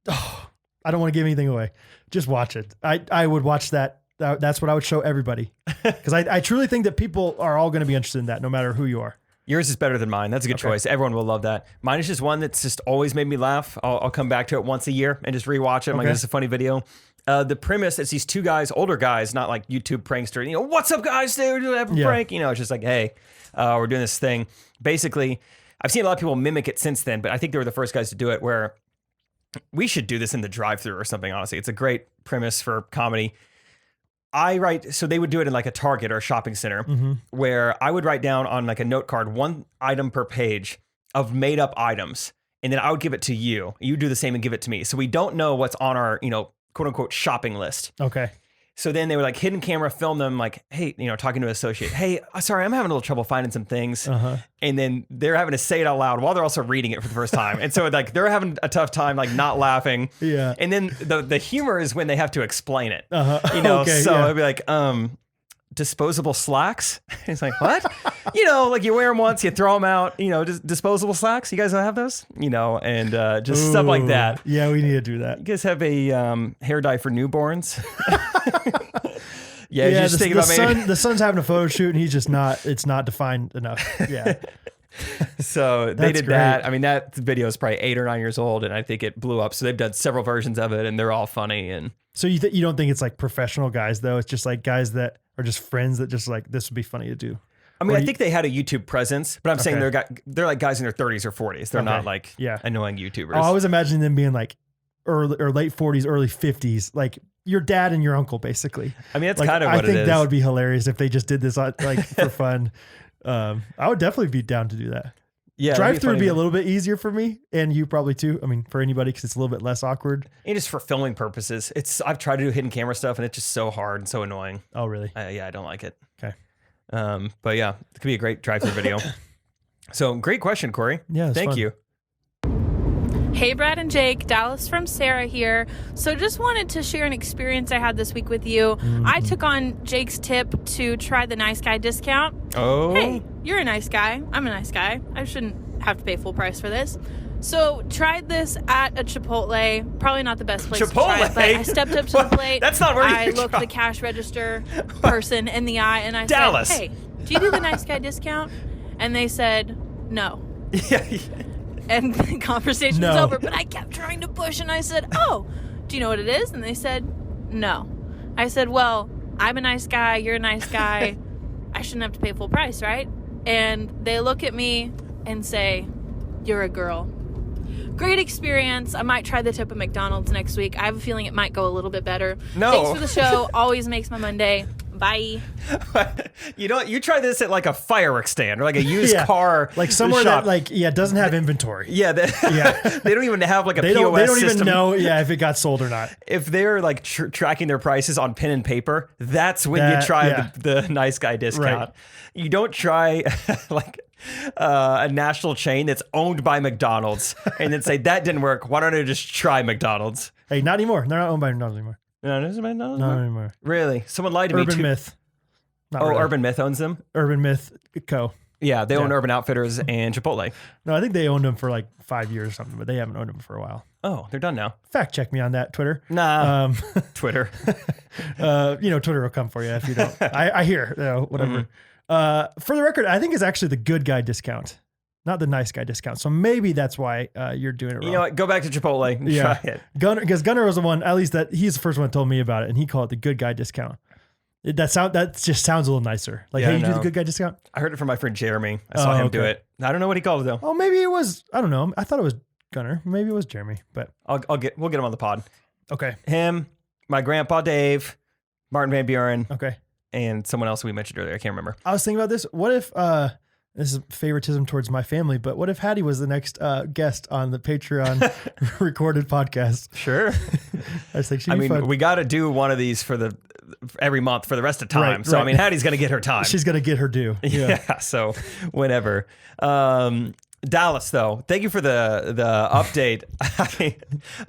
I don't want to give anything away. Just watch it. I would watch that. That's what I would show everybody. Because I truly think that people are all going to be interested in that, no matter who you are. Yours is better than mine. That's a good choice. Everyone will love that. Mine is just one that's just always made me laugh. I'll come back to it once a year and just rewatch it. I'm like, this is a funny video. The premise is these two guys, older guys, not like YouTube prankster. What's up, guys? We're doing a prank. It's just like, hey, we're doing this thing. Basically, I've seen a lot of people mimic it since then, but I think they were the first guys to do it, where we should do this in the drive-thru or something, honestly. It's a great premise for comedy. So they would do it in like a Target or a shopping center, where I would write down on like a note card, one item per page of made up items. And then I would give it to you. You do the same and give it to me. So we don't know what's on our, quote unquote shopping list. Okay. So then they would like hidden camera film them like, hey, talking to an associate, hey, sorry, I'm having a little trouble finding some things. And then they're having to say it out loud while they're also reading it for the first time. And so like they're having a tough time, like not laughing. Yeah. And then the humor is when they have to explain it. Okay, so it'd be like, disposable slacks. It's like, what? Like you wear them once, you throw them out, disposable slacks. You guys don't have those? And just stuff like that. Yeah, we need to do that. You guys have a hair dye for newborns? Just think about the son's having a photo shoot and he's just it's not defined enough. Yeah. So they did that. I mean, that video is probably 8 or 9 years old, and I think it blew up. So they've done several versions of it, and they're all funny. And so you don't think it's like professional guys though? It's just like guys that are just friends that just like, this would be funny to do. I mean, I think they had a YouTube presence, but I'm saying they're like guys in their 30s or 40s. They're not like annoying YouTubers. I was imagining them being like early or late 40s, early 50s, like your dad and your uncle, basically. I mean, that's like, kind of what it is. I think that would be hilarious if they just did this like for fun. I would definitely be down to do that. Yeah, drive-through would be a little bit easier for me, and you probably too. I mean, for anybody, because it's a little bit less awkward. And just for filming purposes, I've tried to do hidden camera stuff, and it's just so hard and so annoying. Oh, really? I don't like it. Okay. But yeah, it could be a great drive-through video. So great question, Corey. Yeah, thank you. Hey, Brad and Jake, Dallas from Sarah here. So just wanted to share an experience I had this week with you. I took on Jake's tip to try the nice guy discount. Oh. Hey, you're a nice guy. I'm a nice guy. I shouldn't have to pay full price for this. So tried this at a Chipotle. Probably not the best place to try it, but I stepped up to the plate. That's not where you I looked the cash register person in the eye and I Dallas. said, hey, do you do the nice guy discount? And they said, no. Yeah. And the conversation was over, but I kept trying to push, and I said, oh, do you know what it is? And they said, no. I said, well, I'm a nice guy, you're a nice guy, I shouldn't have to pay full price, right? And they look at me and say, you're a girl. great experience. I might try the tip of McDonald's next week. I have a feeling it might go a little bit better. No. Thanks for the show. Always makes my Monday. Bye. You try this at like a fireworks stand or like a used car, like somewhere shop. that doesn't have inventory. Yeah, they don't even have like a POS They don't system. even know if it got sold or not. If they're like tracking their prices on pen and paper, that's when you try the nice guy discount. Right. You don't try like a national chain that's owned by McDonald's and then say that didn't work. Why don't I just try McDonald's? Hey, not anymore. They're not owned by McDonald's anymore. No, it isn't McDonald's. Not anymore. Really? Someone lied to me. Urban Myth. Not really. Urban Myth owns them. Urban Myth Co. Yeah, they own Urban Outfitters and Chipotle. No, I think they owned them for like 5 years or something, but they haven't owned them for a while. Oh, they're done now. Fact check me on that, Twitter. Nah, Twitter. Twitter will come for you if you don't. I hear, whatever. For the record, I think it's actually the good guy discount, not the nice guy discount. So maybe that's why you're doing it wrong. You know what? Go back to Chipotle and try it. Because Gunnar was the one, at least he's the first one that told me about it, and he called it the good guy discount. That just sounds a little nicer. Like, hey, you do the good guy discount? I heard it from my friend Jeremy. I saw him do it. I don't know what he called it though. Oh, maybe it was, I don't know. I thought it was Gunnar. Maybe it was Jeremy, but we'll get him on the pod. Okay. Him, my grandpa Dave, Martin Van Buren. Okay. And someone else we mentioned earlier. I can't remember. I was thinking about this. What if, this is favoritism towards my family, but what if Hattie was the next guest on the Patreon recorded podcast? Sure. I was like, she'd be fun. We got to do one of these for every month for the rest of time. Right, so, right. I mean, Hattie's going to get her time. She's going to get her due. Yeah. So whenever. Dallas, though, thank you for the update.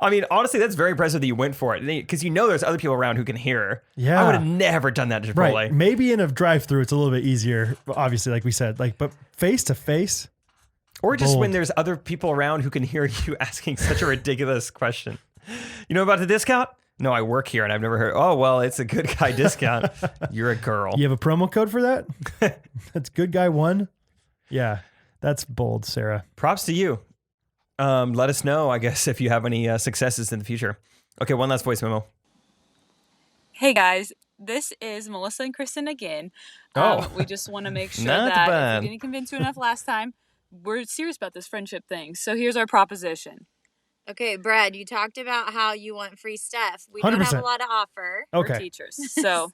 I mean, honestly, that's very impressive that you went for it because there's other people around who can hear. Yeah, I would have never done that to Chipotle. Right. Maybe in a drive-through, it's a little bit easier. Obviously, like we said, but face to face, or just when there's other people around who can hear you asking such a ridiculous question. You know about the discount? No, I work here and I've never heard. Oh, well, it's a good guy discount. You're a girl. You have a promo code for that? That's good guy 1. Yeah. That's bold, Sarah. Props to you. Let us know, I guess, if you have any successes in the future. Okay, one last voice memo. Hey, guys. This is Melissa and Kristen again. We just want to make sure Not that bad. if we didn't convince you enough last time, we're serious about this friendship thing. So here's our proposition. Okay, Brad, you talked about how you want free stuff. We don't 100%. have a lot to offer. Okay. We're teachers. So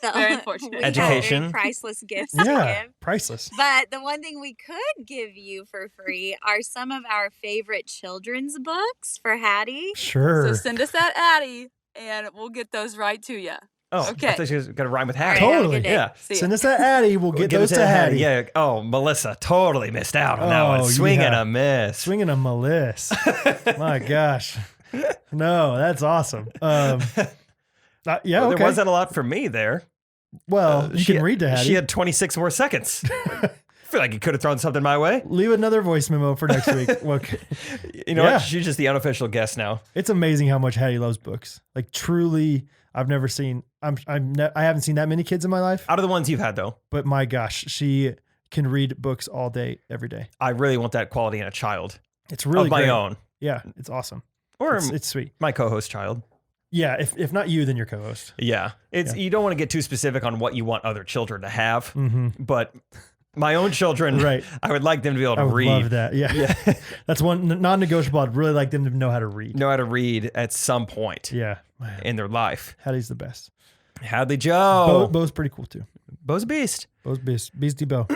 very unfortunate. We have Education. very priceless gifts to Yeah. give. Priceless. But the one thing we could give you for free are some of our favorite children's books for Hattie. Sure. So send us that Hattie, and we'll get those right to you. Oh, Okay. I thought she was going to rhyme with Hattie. All right, have a Totally. good day. Yeah. See ya. Send us that Hattie. We'll get those to Hattie. Yeah. Oh, Melissa totally missed out on that Oh, one. Swing and yeah. a miss. Swinging a Melissa. My gosh. No, that's awesome. Yeah, Well, okay. There wasn't a lot for me there. Well, you can read to Hattie. She had 26 more seconds. I feel like you could have thrown something my way. Leave another voice memo for next week. Look, You know Yeah. what? She's just the unofficial guest now. it's amazing how much Hattie loves books. Like truly, I've never seen. I haven't seen that many kids in my life. Out of the ones you've had, though, But my gosh, she can read books all day, every day. I really want that quality in a child It's really of my great. own. Yeah, it's awesome. Or It's sweet. my co-host child. Yeah, if not you, then your co-host. Yeah. You don't want to get too specific on what you want other children to have, Mm-hmm. but my own children, Right. I would like them to be able to I would read. love that. Yeah. That's one non-negotiable. I'd really like them to know how to read. Know how to read at some point Yeah, man. in their life. Hattie's the best. Hadley Joe. Bo's pretty cool too. Bo's a beast. Bo's beastie Bo.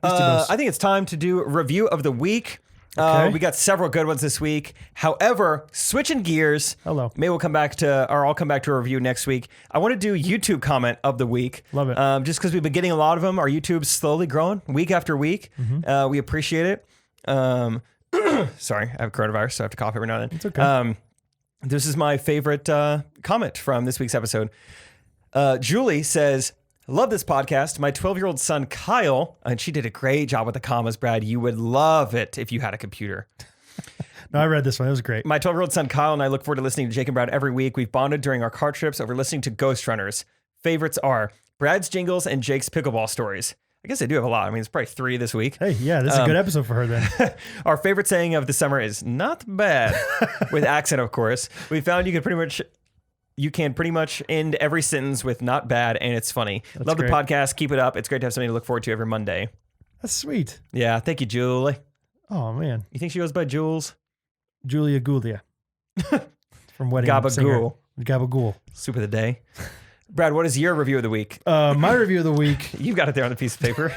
I think it's time to do review of the week. Okay. We got several good ones this week. However, switching gears. Hello. Maybe I'll come back to a review next week. I want to do YouTube comment of the week. Love it. Just because we've been getting a lot of them. Our YouTube's slowly growing week after week. Mm-hmm. We appreciate it. Sorry, I have coronavirus, so I have to cough every now and then. It's okay. This is my favorite comment from this week's episode. Julie says, love this podcast. My 12-year-old son, Kyle, and she did a great job with the commas, Brad. You would love it if you had a computer. No, I read this one. It was great. My 12-year-old son, Kyle, and I look forward to listening to Jake and Brad every week. We've bonded during our car trips over listening to Ghostrunners. Favorites are Brad's jingles and Jake's pickleball stories. I guess I do have a lot. I mean, it's probably 3 this week. Hey, yeah, this is a good episode for her then. Our favorite saying of the summer is not bad, with accent, of course. We found you can pretty much end every sentence with not bad, and it's funny. Love great. the podcast. Keep it up. It's great to have something to look forward to every Monday. That's sweet. Yeah, thank you, Julie. Oh man. You think she goes by Jules? Julia Gulia from Wedding Singer. Gabagool. Gabagool. Soup of the day. Brad, what is your review of the week? My review of the week. You got it there on the piece of paper.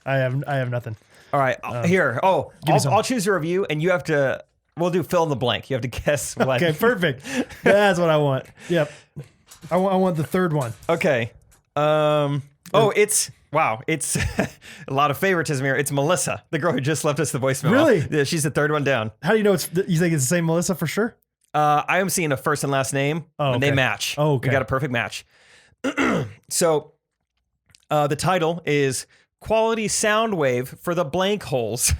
I have nothing. All right, here. Oh, I'll choose a review, and you have to. We'll do fill in the blank. You have to guess what. Okay, perfect. That's what I want. Yep. I want the third one. Okay. It's a lot of favoritism here. It's Melissa, the girl who just left us the voicemail. Really? Yeah, she's the third one down. How do you know you think it's the same Melissa for sure? I am seeing a first and last name, and they match. Oh, okay. We got a perfect match. So, the title is Quality Sound Wave for the Blank Holes.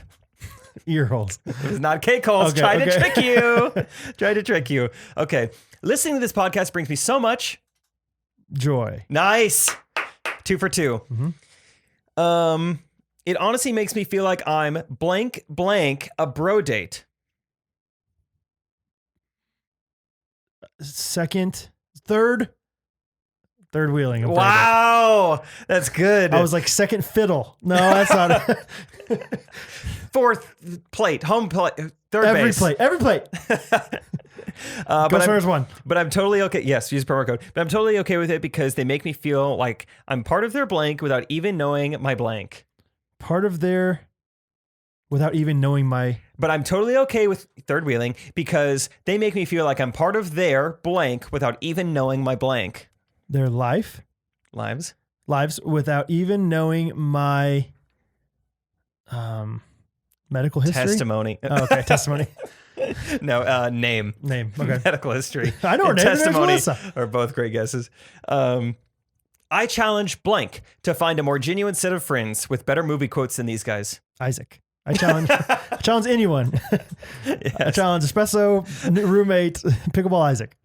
Ear holes. It's not Cakeholes. Trying to trick you. Trying to trick you. Okay. Listening to this podcast brings me so much joy. Nice. 2 for 2. Mm-hmm. It honestly makes me feel like I'm blank a bro date. Third wheeling. Wow. That's good. I was like second fiddle. No, that's not it. Fourth plate, home plate, third base. Every plate. Ghostrunners 1. But I'm totally okay. Yes, use promo code. But I'm totally okay with it because they make me feel like I'm part of their blank without even knowing my blank. Without even knowing my... But I'm totally okay with third wheeling because they make me feel like I'm part of their blank without even knowing my blank. Their lives without even knowing my medical history. Testimony. Oh, okay, testimony. No, name. Name. Okay. Medical history. I know her name. Testimony are both great guesses. I challenge blank to find a more genuine set of friends with better movie quotes than these guys. Isaac. I challenge anyone. Yes. I challenge espresso roommate Pickleball Isaac.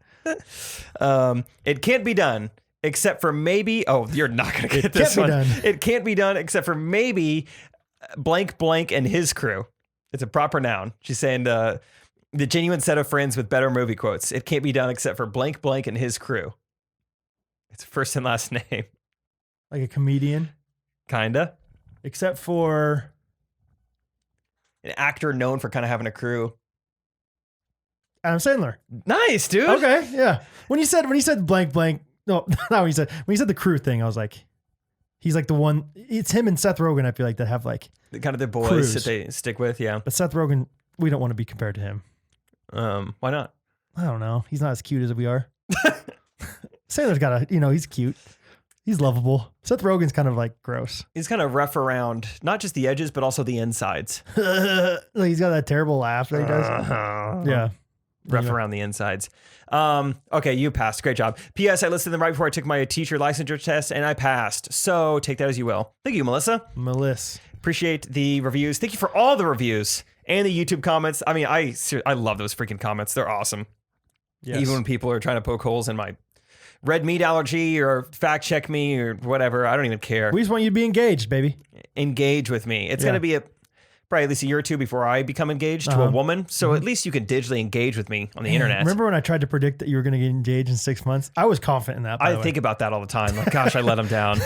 It can't be done except for maybe. Oh, you're not going to get this one. It can't be done except for maybe blank and his crew. It's a proper noun. She's saying the genuine set of friends with better movie quotes. It can't be done except for blank and his crew. It's first and last name. Like a comedian? Kinda. Except for an actor known for kind of having a crew. Adam Sandler. Nice, dude. Okay, yeah. When you said blank, no, not when you said the crew thing, I was like, he's like the one. It's him and Seth Rogen. I feel like that have like kind of the boys crews that they stick with. Yeah, but Seth Rogen, we don't want to be compared to him. Why not? I don't know. He's not as cute as we are. Sandler's got he's cute. He's lovable. Seth Rogen's kind of like gross. He's kind of rough around not just the edges, but also the insides. Like he's got that terrible laugh that he does. Yeah. Rough around the insides. Okay, you passed. Great job. P.S. I listened to them right before I took my teacher licensure test, and I passed. So take that as you will. Thank you, Melissa. Appreciate the reviews. Thank you for all the reviews and the YouTube comments. I mean, I love those freaking comments. They're awesome. Yes. Even when people are trying to poke holes in my red meat allergy or fact check me or whatever. I don't even care. We just want you to be engaged, baby. Engage with me. It's going to be probably at least a year or two before I become engaged to a woman. So at least you can digitally engage with me on the internet. Remember when I tried to predict that you were going to get engaged in 6 months? I was confident in that. I think about that all the time. Like, gosh, I let him down.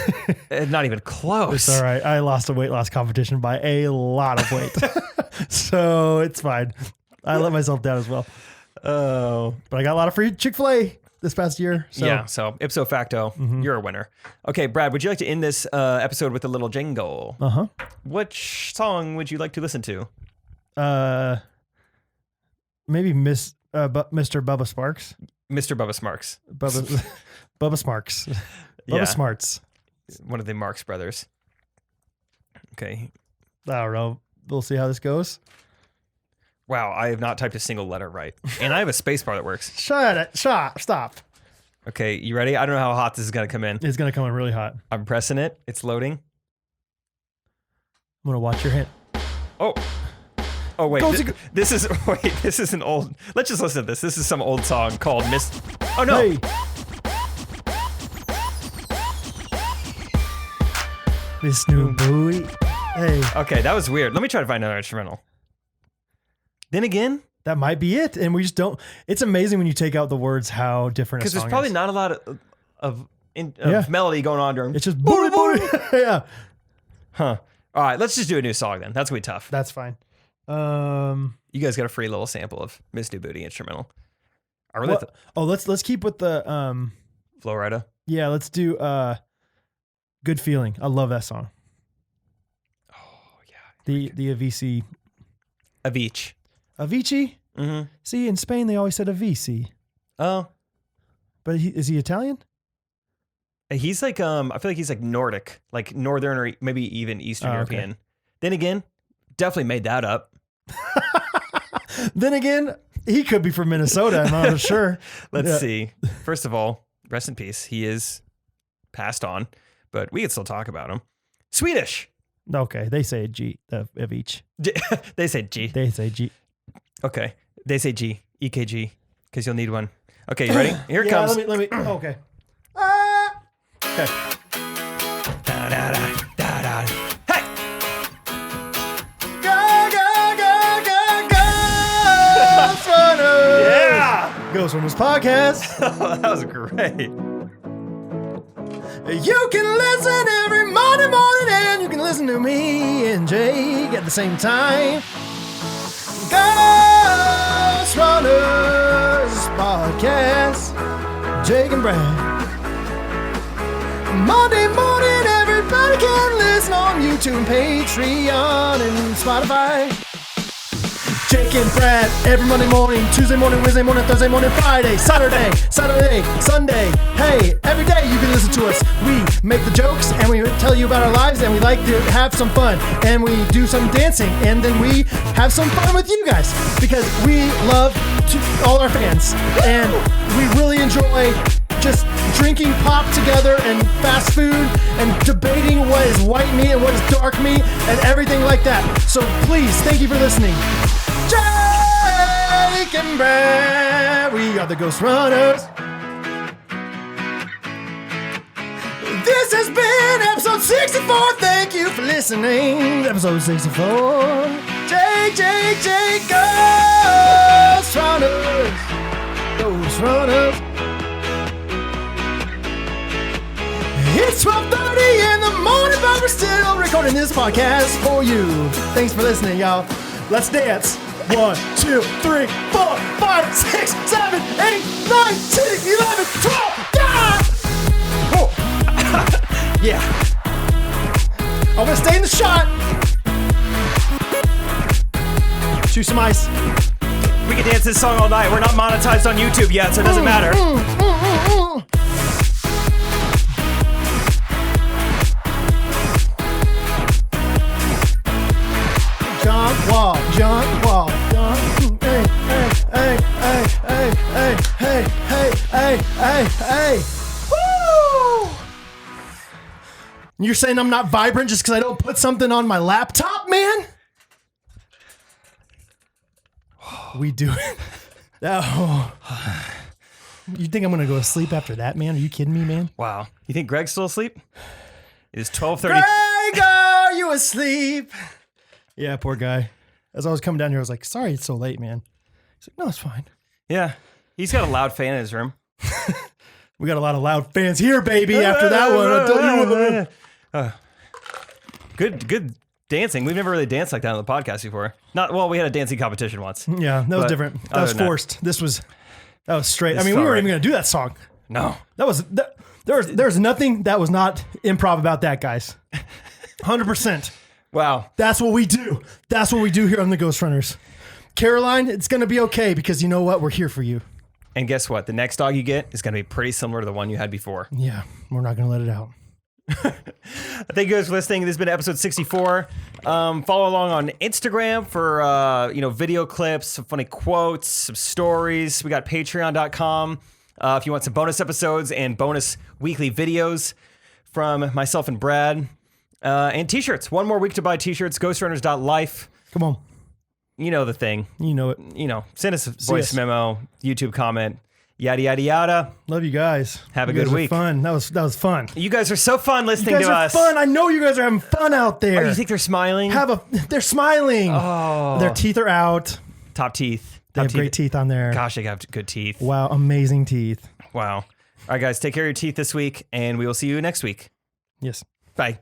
Not even close. It's all right. I lost a weight loss competition by a lot of weight. So it's fine. I let myself down as well. Oh, but I got a lot of free Chick-fil-A this past year. So. Yeah, so ipso facto, you're a winner. Okay, Brad, would you like to end this episode with a little jingle? Uh-huh. Which song would you like to listen to? Maybe Mr. Bubba Sparks. Mr. Bubba Sparks. Bubba Sparks. Bubba Smarts. One of the Marx brothers. Okay. I don't know. We'll see how this goes. Wow, I have not typed a single letter right. And I have a space bar that works. Stop. Okay, you ready? I don't know how hot this is going to come in. It's going to come in really hot. I'm pressing it. It's loading. I'm going to watch your hint. Oh, wait. This is an old... Let's just listen to this. This is some old song called Miss... Oh, no. Hey. Miss New Bowie. Hey. Okay, that was weird. Let me try to find another instrumental. Then again, that might be it, and we just don't. It's amazing when you take out the words how different. Because there's probably not a lot of melody going on during. It's just booty. Yeah. Huh. All right, let's just do a new song then. That's gonna be tough. That's fine. You guys got a free little sample of Miss New Booty instrumental. I really let's keep with the Florida. Yeah, let's do Good Feeling. I love that song. Oh yeah. The Avicii. Avicii? Mm-hmm. See, in Spain they always said Avicii. Oh. But is he Italian? He's like I feel like he's like Nordic, like Northern or maybe even Eastern European. Okay. Then again, definitely made that up. Then again, he could be from Minnesota. I'm not sure. Let's see. First of all, rest in peace. He is passed on, but we can still talk about him. Swedish. Okay, they say G of each. They say G. They say G. Okay, they say G. EKG, because you'll need one. Okay, you ready? Here it comes. Let me. Okay. Okay. Da, da, da, da, da. Hey! Ghostrunners! Yeah! Ghostrunners podcast. That was great. You can listen every Monday morning and you can listen to me and Jake at the same time. Ghostrunners podcast. Jake and Brad. Monday morning, everybody can listen on YouTube, Patreon, and Spotify. Jake and Brad, every Monday morning, Tuesday morning, Wednesday morning, Thursday morning, Friday, Saturday, Sunday. Hey, every day you can listen to us. We make the jokes, and we tell you about our lives, and we like to have some fun. And we do some dancing, and then we have some fun with you guys, because we love all our fans. And we really enjoy just drinking pop together and fast food and debating what is white meat and what is dark meat and everything like that. So please, thank you for listening. Jake and Brad, we are the Ghostrunners. This has been episode 64. Thank you for listening. Episode 64. Jake, Ghostrunners. It's 12:30 in the morning, but we're still recording this podcast for you. Thanks for listening, y'all. Let's dance. 1, 2, 3, 4, 5, 6, 7, 8, 9, 10, 11, 12. Yeah! Oh. Yeah. I'm gonna stay in the shot. Shoot some ice. We can dance this song all night. We're not monetized on YouTube yet, so it doesn't matter. John Wall. Hey. Woo! You're saying I'm not vibrant just because I don't put something on my laptop, man? We do it. Oh. You think I'm going to go to sleep after that, man? Are you kidding me, man? Wow. You think Greg's still asleep? It is 12:30. Greg, are you asleep? Yeah, poor guy. As I was coming down here, I was like, sorry it's so late, man. He's like, no, it's fine. Yeah. He's got a loud fan in his room. We got a lot of loud fans here, baby, after that one. I'll tell you what. Good dancing. We've never really danced like that on the podcast before. We had a dancing competition once. Yeah, that was different. That was forced. That was straight. I mean, we weren't even going to do that song. No. There's nothing that was not improv about that, guys. 100%. Wow. That's what we do. That's what we do here on the Ghostrunners. Caroline, it's going to be okay because you know what? We're here for you. And guess what? The next dog you get is going to be pretty similar to the one you had before. Yeah, we're not going to let it out. Thank you guys for listening. This has been episode 64. Follow along on Instagram for video clips, some funny quotes, some stories. We got patreon.com if you want some bonus episodes and bonus weekly videos from myself and Brad. And t-shirts. One more week to buy t-shirts. Ghostrunners.life. Come on. You know the thing. You know it. Send us a voice memo, YouTube comment, yada, yada, yada. Love you guys. Have a good week. Fun. That was fun. You guys are so fun listening to us. Fun. I know you guys are having fun out there. Oh, you think they're smiling? They're smiling. Oh. Their teeth are out. Top teeth. They have great teeth on there. Gosh, they have good teeth. Wow, amazing teeth. Wow. All right, guys, take care of your teeth this week, and we will see you next week. Yes. Bye.